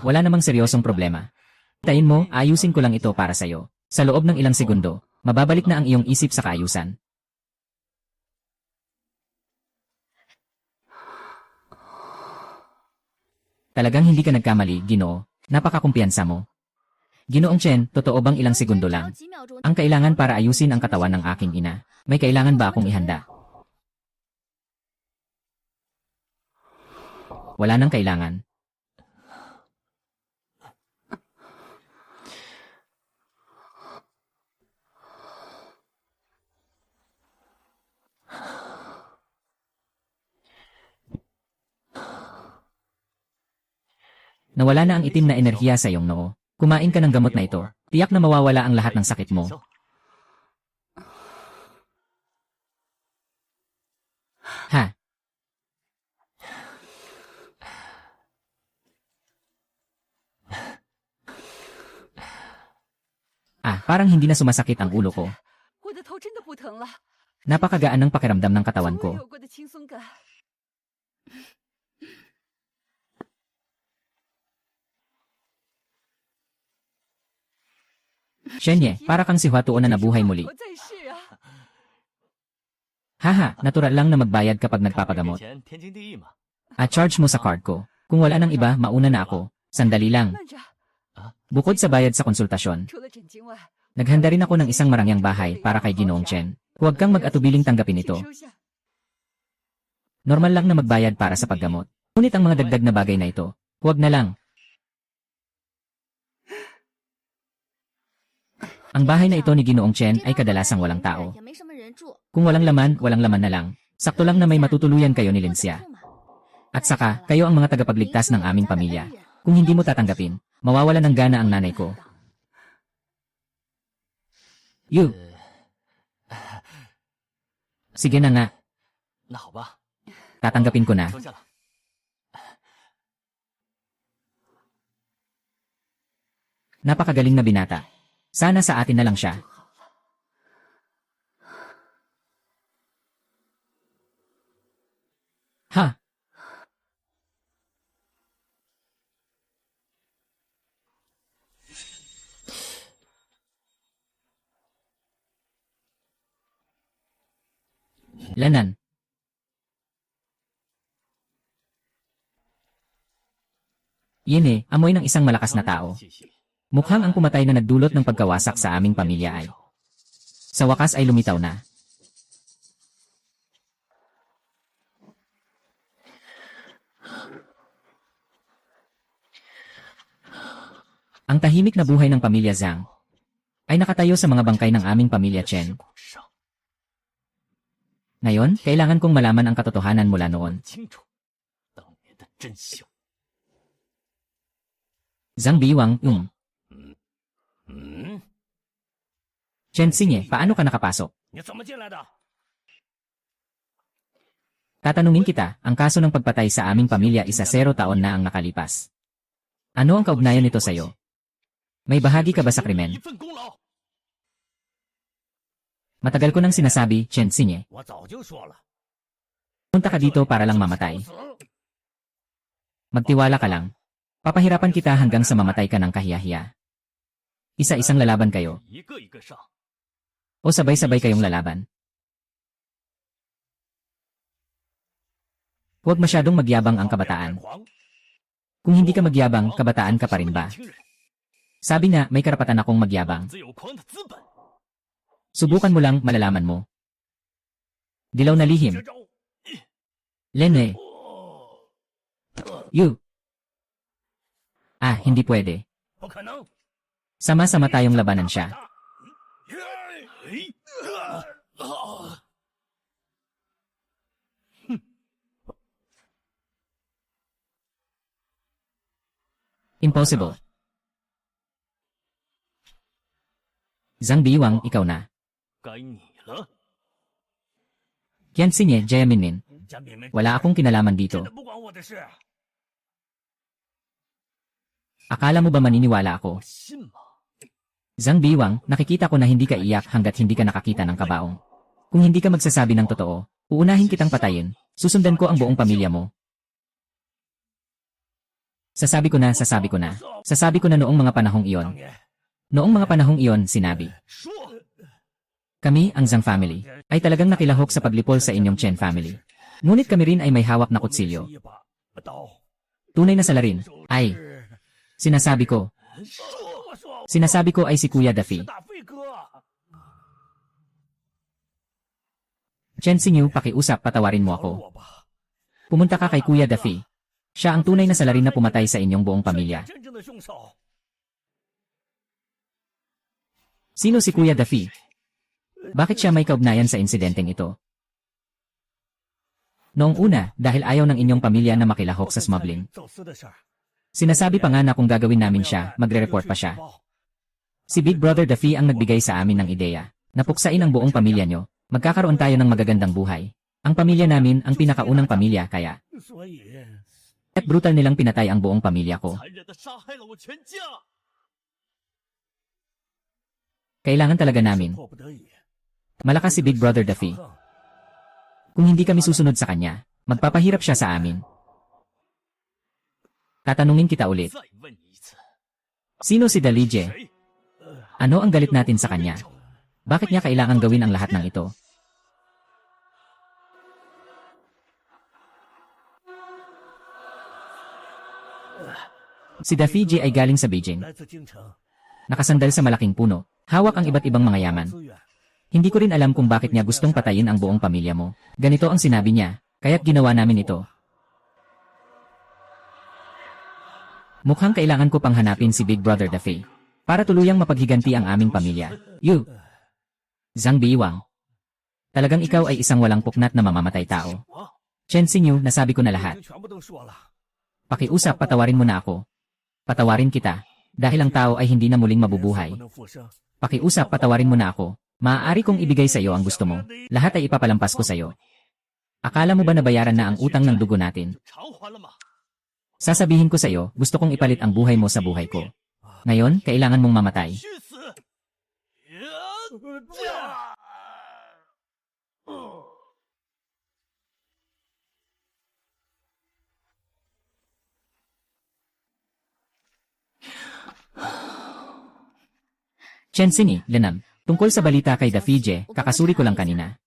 Wala namang seryosong problema. Tayin mo, ayusin ko lang ito para sa'yo. Sa loob ng ilang segundo, mababalik na ang iyong isip sa kaayusan. Talagang hindi ka nagkamali, Ginoo. Napakakumpiyansa mo. Ginoong Chen, totoo bang ilang segundo 只要 lang? 几秒钟。 Ang kailangan para ayusin ang katawan ng aking ina. May kailangan ba akong ihanda? Wala nang kailangan. Nawala na ang itim na enerhiya sa iyong noo. Kumain ka ng gamot na ito. Tiyak na mawawala ang lahat ng sakit mo. Ha? Parang hindi na sumasakit ang ulo ko. 我的头真的不疼了， Napakagaan ng pakiramdam ng 从 katawan 未 ko. 有过的轻松感。 Shenye, para kang si Huatuo na nabuhay muli. 我在世啊！ Haha, natural lang na magbayad kapag 给 nagpapagamot. 钱天经地义嘛。 Charge mo sa card ko. Kung wala nang iba, mauna na ako. Sandali lang. 慢着， Bukod sa bayad sa konsultasyon, 除了枕巾外， naghanda rin ako ng isang marangyang bahay para kay Ginoong Chen. Huwag kang mag-atubiling tanggapin 请 ito. 收下。 Normal lang na magbayad para sa paggamot. Ngunit ang mga dagdag na bagay na ito, huwag na lang. Ang bahay na ito ni Ginoong Chen ay kadalasang walang tao. 也没什么人住。 Kung walang laman na lang. Sakto lang na may matutuluyan kayo ni Linxia. At saka, kayo ang mga tagapagligtas ng aming pamilya. Kung hindi mo tatanggapin, mawawala ng gana ang nanay ko. You, sige na nga, 那好吧， tatanggapin ko na. 收下了。 Napakagaling na binata. Sana sa atin na lang siya. Ha? Lanan. Yene, amoy ng isang malakas na tao. 谢谢。 Mukhang ang pumatay na nagdulot ng pagkawasak sa aming pamilya ay sa wakas ay lumitaw na. Ang tahimik na buhay ng pamilya Zhang ay nakatayo sa mga bangkay ng aming pamilya Chen. 上 Ngayon, kailangan kong malaman ang katotohanan mula noon. 清楚当年的真相。 Zhang Biwang, 嗯， Chen Xingye, paano ka nakapasok? 你怎么进来的？ Tatanungin kita, ang kaso ng pagpatay sa aming pamilya isa 0 taon na ang nakalipas. Ano ang kaugnayan nito sa'yo? May bahagi ka ba sa 一 krimen? 份功劳。 Matagal ko nang sinasabi, Chen Xingye, 我早就说了， punta ka dito para lang mamatay. 死 Magtiwala ka lang. Papahirapan kita hanggang sa mamatay ka ng kahiyahiya. Isa-isang lalaban kayo, 一个一个上。 o sabay-sabay kayong lalaban. Huwag masyadong magyabang ang kabataan. 狂， Kung hindi ka magyabang, kabataan ka pa rin ba? 年轻人 Sabi nga, may karapatan akong magyabang. 自有狂的资本。 Subukan mo lang, malalaman mo. Dilaw na 绝 lihim. 招！ Lene. You. Ah, hindi pwede. 不可能！ Sama-sama tayong labanan siya. 'Impossible. Zhang Biwang, ikaw na. 该你了。 Qian Xingye, Jia Minmin. 江敏敏， Wala akong kinalaman 真 dito. 的不关我的事。 Akala mo ba maniniwala ako? 信吗？ Zhang Biwang, nakikita ko na hindi ka iyak hanggat hindi ka nakakita ng kabaong. Kung hindi ka magsasabi ng totoo, uunahin kitang patayin. Susundan ko ang buong pamilya mo. Sasabi ko na. Sasabi ko na noong mga panahong 当 iyon. 年 Noong mga panahong iyon, sinabi. 说， Kami, ang Zhang family, ay talagang nakilahok sa paglipol sa inyong Chen family. Ngunit kami rin ay may hawak na 我们 kutsilyo. 是一把刀， Tunay na salarin. Ay, 是 sinasabi ko. 我说 Sinasabi ko ay si Kuya 是 Daffy. 大飞哥， Chen Xingyu, pakiusap, patawarin mo 饶了 ako. 我吧。 Pumunta ka kay Kuya Daffy. Siya ang tunay na salarin na pumatay sa inyong buong pamilya. 真正的凶手， Sino si Kuya Daffy? Bakit siya may kaugnayan sa insidenteng ito? Noong una, dahil ayaw ng inyong pamilya na makilahok sa smuggling. 走私的事儿， Sinasabi pa nga na kung gagawin namin siya, magre-report pa siya. Si Big Brother Daffy ang nagbigay sa amin ng ideya. Napuksain ang buong pamilya nyo. Magkakaroon tayo ng magagandang buhay. Ang pamilya namin ang pinakaunang pamilya kaya. 所以 At brutal nilang pinatay ang buong pamilya ko. 残忍的杀害了我全家。 Kailangan talaga namin. 迫不得已， Malakas si Big Brother Daffy. 哼 Kung hindi kami susunod sa kanya, magpapahirap siya sa amin. Tatanungin kita ulit. 再问你一次， Sino si Dalijie? 谁？ Ano ang galit natin sa kanya? Bakit niya kailangan gawin ang lahat ng ito? Si Daffy G ay galing sa Beijing. 来自京城， Nakasandal sa malaking puno. Hawak ang iba't ibang mga yaman. 资源， Hindi ko rin alam kung bakit niya gustong patayin ang buong pamilya mo. Ganito ang sinabi niya, kaya't ginawa namin ito. Mukhang kailangan ko pang hanapin si Big Brother Daffy para tuluyang mapaghiganti ang aming pamilya. You! Zhang Biwang. Talagang ikaw ay isang walang puknat na mamamatay tao. 我 Chen Xingyu, nasabi ko na 已 lahat. 经全部都说了。 Pakiusap, patawarin mo na ako. Patawarin kita. Dahil ang tao ay hindi na muling 人死 mabubuhay. 不能复生， Pakiusap, patawarin mo na ako. Maaari kong ibigay sa iyo ang gusto mo. Lahat ay ipapalampas ko sa iyo. Akala mo ba nabayaran na ang utang ng dugo natin? 偿还了吗？ Sasabihin ko sa iyo, gusto kong ipalit ang buhay mo sa buhay ko. Ngayon, kailangan mong mamatay. 去死！Chen Xingyi, Lenam, tungkol sa balita kay Daffy G, kakasuri ko lang kanina.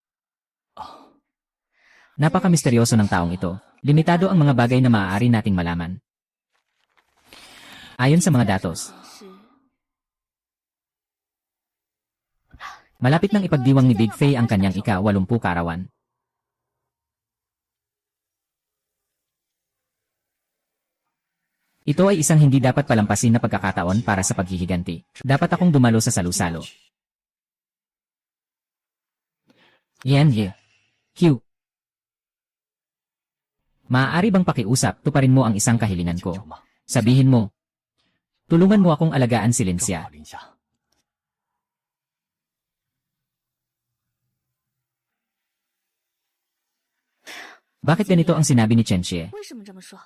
Napaka-misteryoso ng taong ito. Limitado ang mga bagay na maaari nating malaman. Ayon sa mga datos, malapit nang ipagdiwang ni Big Faye ang kanyang ika-80 kaarawan. Ito ay isang hindi dapat palampasin na pagkakataon para sa paghihiganti. Dapat akong dumalo sa salu-salo. Yan, Q. Maaari bang pakiusap, tuparin mo ang isang kahilingan ko? Sabihin mo, tulungan mo akong alagaan si 正 Lincia. 好林夏， Bakit ganito ang sinabi ni Chen Xie? 为什么这么说？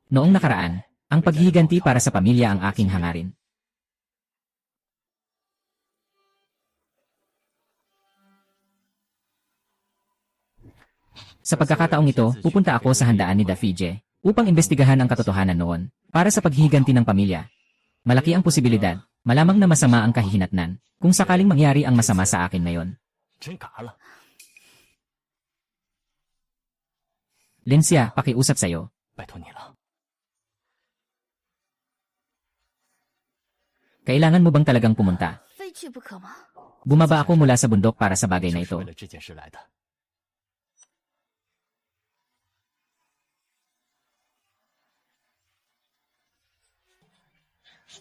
Noong nakaraan, ang paghihiganti para sa pamilya ang aking hangarin. Sa pagkakataong ito, pupunta ako sa handaan ni Dafije upang imbestigahan ang katotohanan noon para sa paghihiganti ng pamilya. Malaki ang posibilidad, malamang na masama ang kahihinatnan, kung sakaling mangyari ang masama sa akin ngayon. 真嘎了。 Lincia, pakiusap sa'yo. 拜托你了。 Kailangan mo bang talagang pumunta? 非去不可吗？ Bumaba ako mula sa bundok para sa bagay na 就是 ito. 为了这件事来的。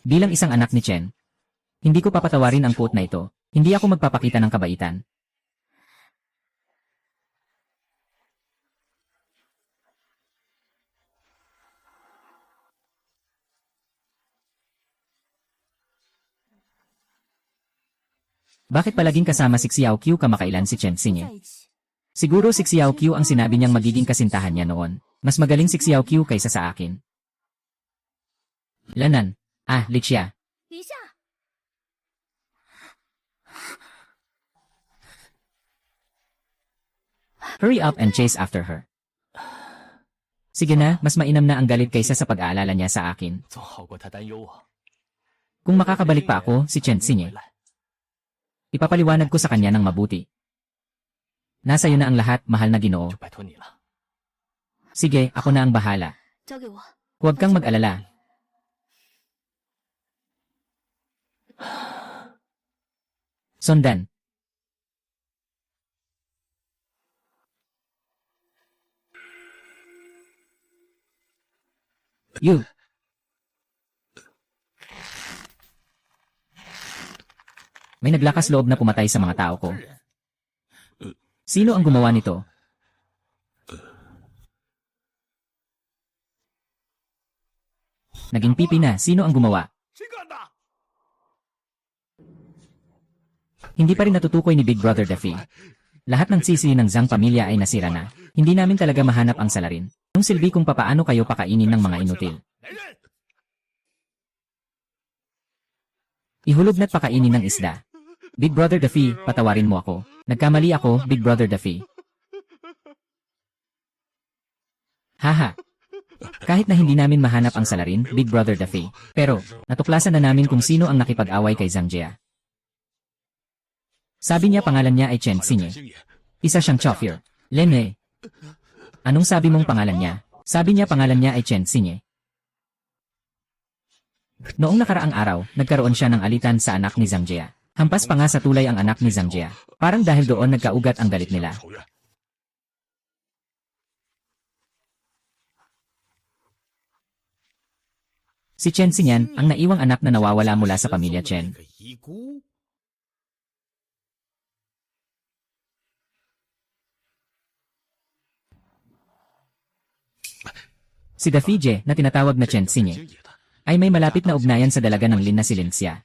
Bilang isang anak ni Chen, hindi ko papatawarin ang quote na ito. Hindi ako magpapakita ng kabaitan. Bakit palaging kasama si Xiao Qiu kamakailan si Chen 在 Xingye? 一起， Siguro si Xiao Qiu ang sinabi niyang magiging kasintahan niya noon. Mas magaling si Xiao Qiu kaysa sa akin. Lanan. Licia. 一下 Hurry up and chase after her. Sige na, mas mainam na ang galit kaysa sa pag-aalala niya sa akin. 总好过他担忧我。 Kung makakabalik pa ako, si Chen 回 Xingye, 来， ipapaliwanag ko sa kanya ng mabuti. Nasa iyo na ang lahat, mahal na Ginoo. 就拜托你了。 Sige, ako na ang bahala. 交给我。 Huwag kang mag-alala. Sundan. You. May naglakas loob na pumatay sa mga tao ko. Sino ang gumawa nito? Naging pipi na, sino ang gumawa? 谁干的？ Hindi pa rin natutukoy ni Big Brother Daffy. Lahat ng sisi ng Zhang pamilya ay nasira na. Hindi namin talaga mahanap ang salarin. Anong silbi kung papaano kayo pakainin ng mga inutil? 来人！ Ihulog na't pakainin ng isda. Big Brother Daffy, patawarin mo ako. Nagkamali ako, Big Brother Daffy. Haha. Kahit na hindi namin mahanap ang salarin, Big Brother Daffy. Pero, natuklasan na namin kung sino ang nakipag-away kay Zhang Jia. Sabi niya pangalan niya ay Chen Xingye. Isa siyang Chofir. Lene. Anong sabi mong pangalan niya? Sabi niya pangalan niya ay Chen Xingye. Noong nakaraang araw, nagkaroon siya ng alitan sa anak ni Zhang Jia. Hampas pa nga sa tulay ang anak ni Zhang Jia. Parang dahil doon nagkaugat ang galit nila. 仇怨。 Si Chen Xingyan, ang naiwang anak na nawawala mula sa pamilya Chen. 个遗孤， Si Dafije, na tinatawag na Chen Xingye, 经野的， ay may malapit na ugnayan sa dalaga ng Lin na si Lincia.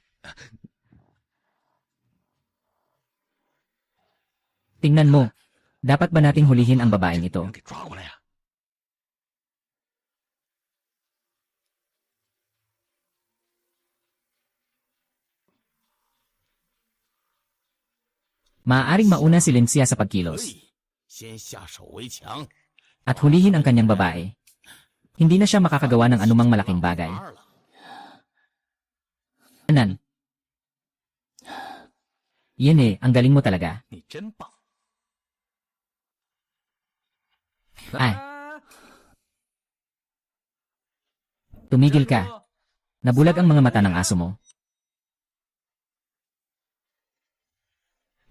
Tingnan mo. Dapat ba nating hulihin ang babaeng ito? 人给抓过来呀！ Maaaring mauna si Lincia sa 可 pagkilos 以，先下手为强。 at hulihin ang kanyang babae. Hindi na siya makakagawa ng anumang malaking bagay. 二了， Anan? Yan ang galing mo talaga. 你真棒。Ay, tumigil ka. Nabulag ang mga mata ng aso mo.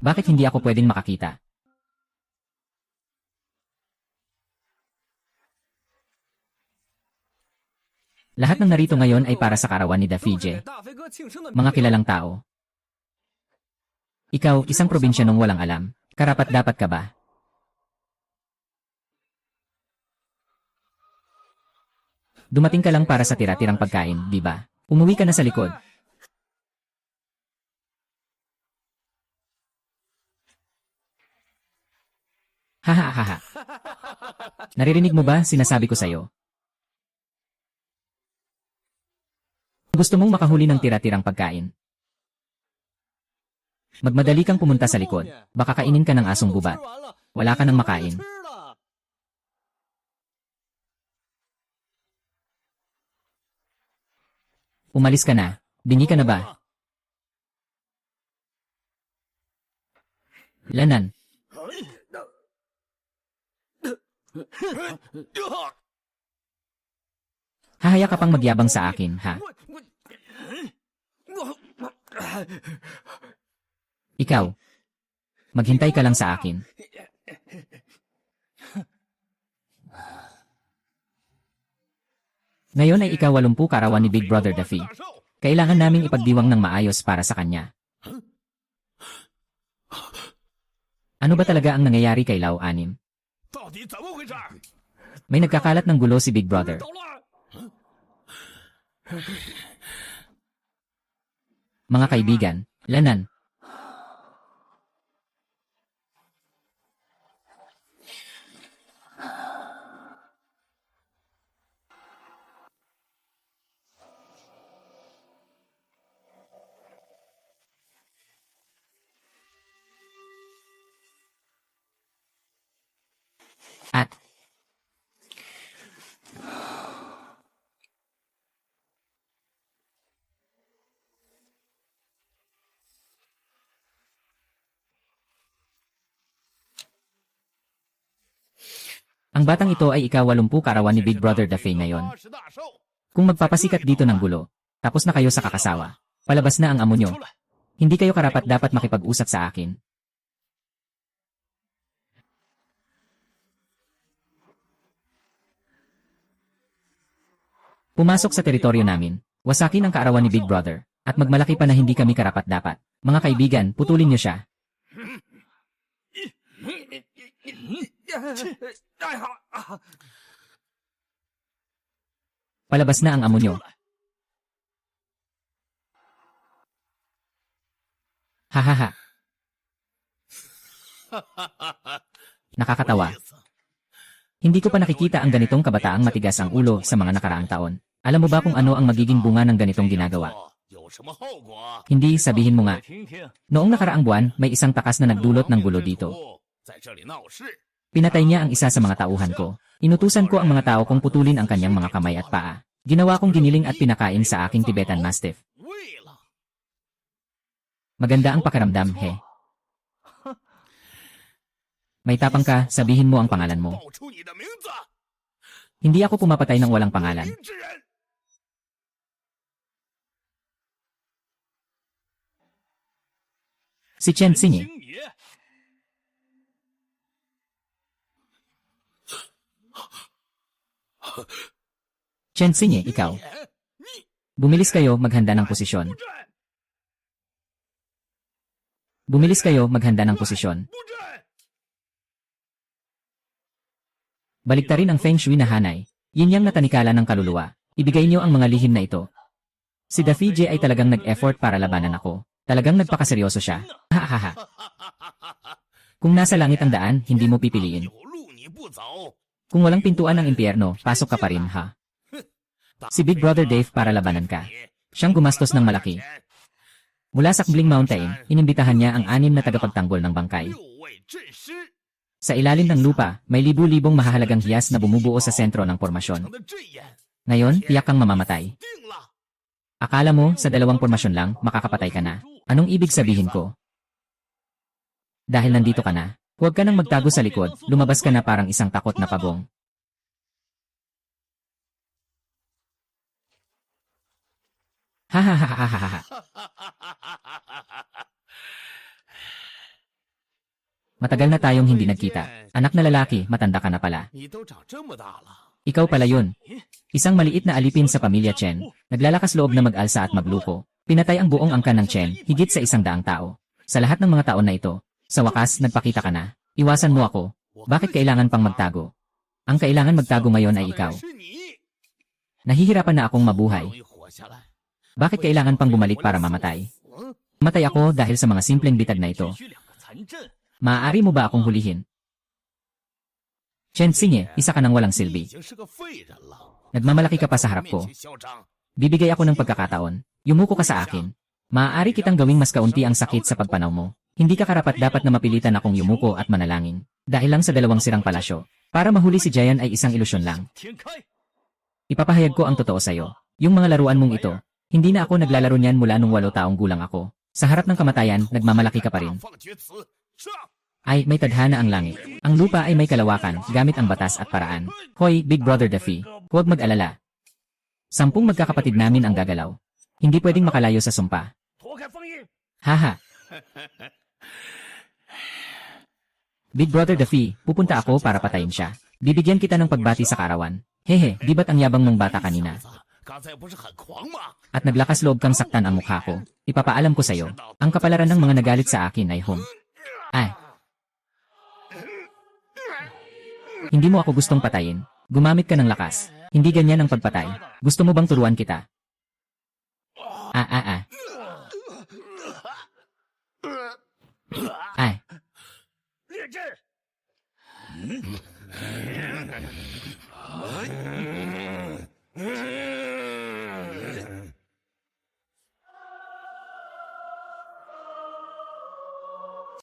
Bakit hindi ako pwedeng makakita? Lahat ng narito ngayon ay para sa karawan ni Dafije, mga kilalang tao. Ikaw, isang probinsyanong walang alam, karapat-dapat ka ba? Dumating ka lang para sa tira-tirang pagkain, di ba? Umuwi ka na sa likod. Hahaha. Naririnig mo ba sinasabi ko sa'yo? Gusto mong makahuli ng tira-tirang pagkain? Magmadali kang pumunta sa likod. Baka kainin ka ng asong gubat. Wala ka nang makain. Umalis ka na. Bingi ka na ba? Lanan. Hahaya ka pang magyabang sa akin, ha? Ikaw, maghintay ka lang sa akin. Ngayon ay ika-80 karawan ni Big Brother Daffy. Kailangan naming ipagdiwang ng maayos para sa kanya. Ano ba talaga ang nangyayari kay Lao Anim? May nagkakalat ng gulo si Big Brother. Mga kaibigan, lanan. At ang batang ito ay ika-80 karawan ni Big Brother Daffy ngayon. Kung magpapasikat dito ng gulo, tapos na kayo sa kakasawa. Palabas na ang amo nyo. Hindi kayo karapat-dapat makipag-usap sa akin. Pumasok sa teritoryo namin, wasakin ang kaarawan ni Big Brother, at magmalaki pa na hindi kami karapat-dapat. Mga kaibigan, putulin niyo siya. Palabas na ang amo nyo. Hahaha. Nakakatawa. Hindi ko pa nakikita ang ganitong kabataang matigas ang ulo sa mga nakaraang taon. Alam mo ba kung ano ang magiging bunga ng ganitong ginagawa? Hindi, sabihin mo nga. Noong nakaraang buwan, may isang takas na nagdulot ng gulo dito. Pinatay niya ang isa sa mga tauhan ko. Inutusan ko ang mga tao kong putulin ang kanyang mga kamay at paa. Ginawa kong giniling at pinakain sa aking Tibetan Mastiff. Maganda ang pakiramdam, he. May tapang ka, sabihin mo ang pangalan mo. Hindi ako pumapatay ng walang pangalan. Si Chen Xinyi. Chen Xinyi, ikaw. Bumilis kayo, maghanda ng posisyon. Bumilis kayo, maghanda ng posisyon. Baliktarin ang Feng Shui na hanay. Yin yang natanikala ng kaluluwa. Ibigay niyo ang mga lihim na ito. Si Dafije ay talagang nag-effort para labanan ako. Talagang nagpakaseryoso siya. Hahaha. Kung nasa langit ang daan, hindi mo pipiliin. Kung walang pintuan ng impyerno, pasok ka pa rin, ha? Si Big Brother Dave para labanan ka. Siyang gumastos ng malaki. Mula sa Kbling Mountain, inimbitahan niya ang 6 na tagapagtanggol ng bangkay. Sa ilalim ng lupa, may libu-libong mahahalagang hiyas na bumubuo sa sentro ng pormasyon. Ngayon, tiyak kang mamamatay. Akala mo, sa 2 pormasyon lang, makakapatay ka na. Anong ibig sabihin ko? Dahil nandito ka na, Huwag ka nang magtago sa likod, lumabas ka na parang isang takot na pabong. Hahaha. Matagal na tayong hindi nagkita. Anak na lalaki, matanda ka na pala. 你都长这么大了， Ikaw pala yun. Isang maliit na alipin sa pamilya Chen, naglalakas loob na mag-alsa at magluko. Pinatay ang buong angkan ng Chen, higit sa 100 tao. Sa lahat ng mga taon na ito, sa wakas, nagpakita ka na. Iwasan mo ako. Bakit kailangan pang magtago? Ang kailangan magtago ngayon ay ikaw. 是你， Nahihirapan na akong mabuhay. 容易活下来。 Bakit kailangan pang bumalik para mamatay? 死 Matay ako dahil sa mga simpleng bitag na ito. 区2个残阵， Maaari mo ba akong hulihin? Chen Xingye, isa ka nang walang 你已 silbi. 经是个废人了。 Nagmamalaki ka pa sa harap ko. 面前嚣张， Bibigay ako ng pagkakataon. Yumuko ka sa akin. Maaari kitang gawing mas kaunti ang sakit sa pagpanaw mo. Hindi ka karapat-dapat na mapilitan akong yumuko at manalangin. Dahil lang sa dalawang sirang palasyo. Para mahuli si Jayan ay isang ilusyon lang. 天开！ Ipapahayag ko ang totoo sa'yo. Yung mga laruan mong ito, hindi na ako naglalaro niyan mula nung 8 taong gulang ako. Sa harap ng kamatayan, nagmamalaki ka pa rin. 大放厥词，上！ Ay, may tadhana ang langit. Ang lupa ay may kalawakan, gamit ang batas at paraan. Hoy, Big Brother Daffy, huwag mag-alala. 10 magkakapatid namin ang gagalaw. Hindi pwedeng makalayo sa sumpa. 脱开封印。 Haha. Big Brother Daffy, pupunta ako para patayin siya. Bibigyan kita ng pagbati sa kaarawan. Hehe, di ba't ang yabang mong bata kanina? 刚才不是很狂吗？ At naglakas loob kang saktan ang mukha ko. Ipapaalam ko sa'yo, ang kapalaran ng mga nagalit sa akin ay hum. Ay. Hindi mo ako gustong patayin. Gumamit ka ng lakas. Hindi ganyan ang pagpatay. Gusto mo bang turuan kita? Ay. 列阵。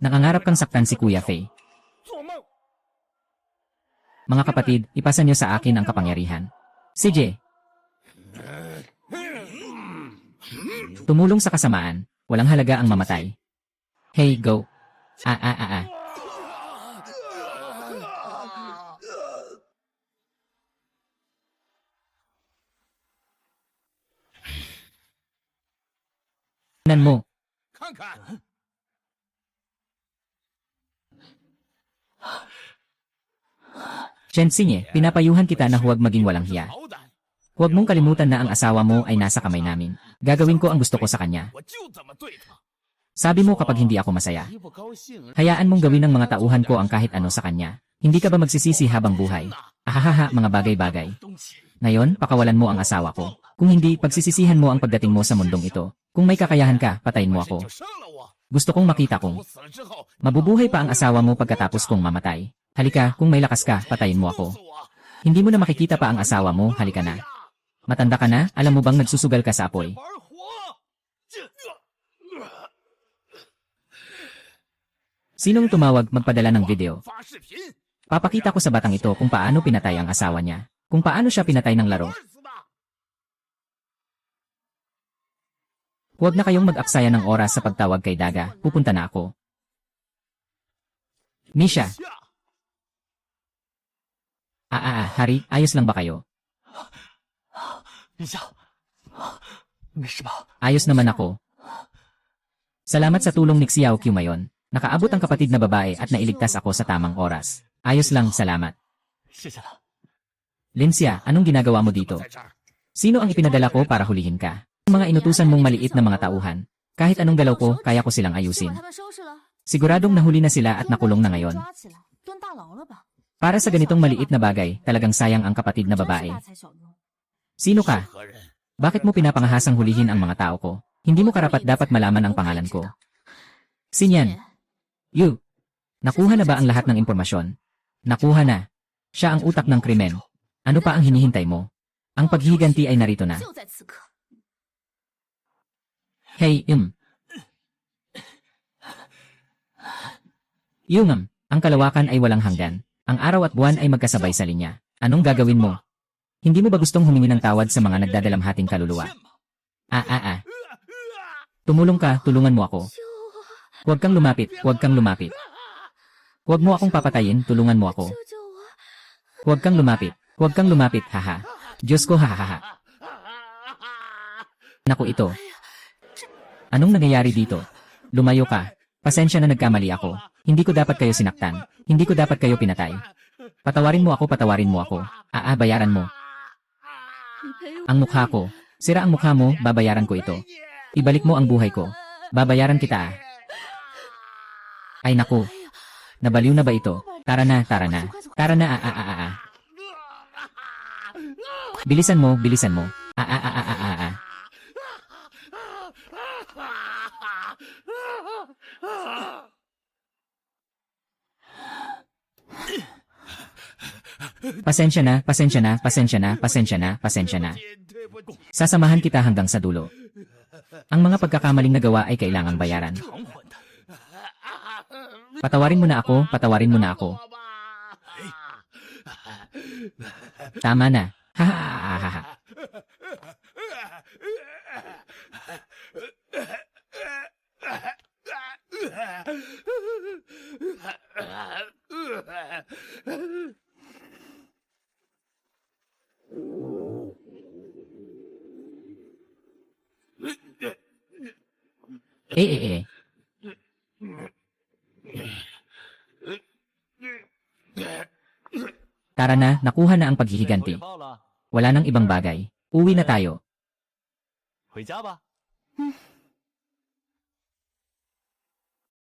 Nangangarap kang saktan si Kuya Fei. 做梦。 Mga kapatid, ipasa niyo sa akin ang kapangyarihan. CJ. Tumulong sa kasamaan. Walang halaga ang mamatay. Hey, go. Nan mo. 看看， Chen Xingye, pinapayuhan kita na huwag maging walang hiya. 好歹 Huwag mong kalimutan na ang asawa mo ay nasa kamay namin. Gagawin ko ang gusto ko sa kanya. 我就这么对他。 Sabi mo kapag hindi ako masaya. 一不高兴， Hayaan mong gawin ng mga tauhan ko ang kahit ano sa kanya. Hindi ka ba magsisisi habang buhay? Ahahaha, mga bagay-bagay. 东西 Ngayon, pakawalan mo ang asawa ko. Kung hindi, pagsisisihan mo ang pagdating mo sa mundong ito. Kung may kakayahan ka, patayin mo 本身 ako. 就生了我。 Gusto kong makita 我 kung 死了之后， mabubuhay pa ang asawa mo pagkatapos kong mamatay. Halika, kung may lakas ka, patayin mo ako. 告诉我， Hindi mo na makikita pa ang asawa mo, halika na. Matanda ka na, alam mo bang nagsusugal ka sa apoy? 玩火。这 Sinong tumawag magpadala ng video? 发视频， Papakita ko sa batang ito kung paano pinatay ang asawa niya. Kung paano siya pinatay ng laro. 玩死的。 Huwag na kayong mag-aksaya ng oras sa pagtawag kay Daga. Pupunta na ako. Misha, 下 Hari, ayos lang ba kayo? 陛下，没事吧？ Ayos naman ako. Salamat sa tulong ni Xiao Q mayon. Nakaabot ang kapatid na babae at nailigtas ako sa tamang oras. Ayos lang, salamat. 谢谢了。 Lincia, anong ginagawa mo dito? 在这儿， Sino ang ipinadala ko para hulihin ka? Ang mga inutusan mong maliit na mga tauhan. Kahit anong galaw ko, kaya ko silang 结果 ayusin. 他们收拾了， Siguradong nahuli na sila at nakulong na ngayon. 抓起来蹲大牢了吧？ Para sa ganitong maliit na bagay, talagang sayang ang kapatid na 真是 babae. 大材小用。 Sino 是 ka? 何人？ Bakit mo pinapangahasang hulihin ang mga tao ko? Hindi mo karapat dapat malaman ang pangalan ko. Sinyan, you. Nakuha na ba ang lahat ng impormasyon? Nakuha na. Siya ang utak ng krimen. Ano pa ang hinihintay mo? Ang paghihiganti ay narito na. 就在此刻， Hey, Yungam, ang kalawakan ay walang hanggan. Ang araw at buwan ay magkasabay sa linya. Anong gagawin mo? Hindi mo ba gustong humingi ng tawad sa mga nagdadalamhating kaluluwa? 骗吧， Tumulong ka, tulungan mo ako. 救我！ Huwag kang lumapit, huwag kang lumapit. Huwag mo akong papatayin, tulungan mo ako. 救救我！ Huwag kang lumapit. Huwag kang lumapit, haha. Diyos ko, hahaha. Naku ito. Anong nangyayari dito? Lumayo ka. Pasensya na nagkamali ako. Hindi ko dapat kayo sinaktan. Hindi ko dapat kayo pinatay. Patawarin mo ako, patawarin mo ako. Bayaran mo. 你赔我！ Ang mukha ko. Sira ang mukha mo, babayaran ko ito. Ibalik mo ang buhay ko. Babayaran kita. Ay naku. Nabaliw na ba ito? Tara na, tara na. Tara na, Bilisan mo, bilisan mo. Pasensya na, pasensya na, pasensya na, pasensya na, pasensya na. 对不起， Sasamahan kita hanggang sa dulo. Ang mga pagkakamaling nagawa ay kailangang bayaran. 偿还的。 Patawarin mo na ako, patawarin mo na ako. 好吧。 Tama na. Ha. Eh. Tara na, nakuha na ang 被 paghihiganti. 报了， Wala nang ibang bagay. Uwi na tayo. 回家吧。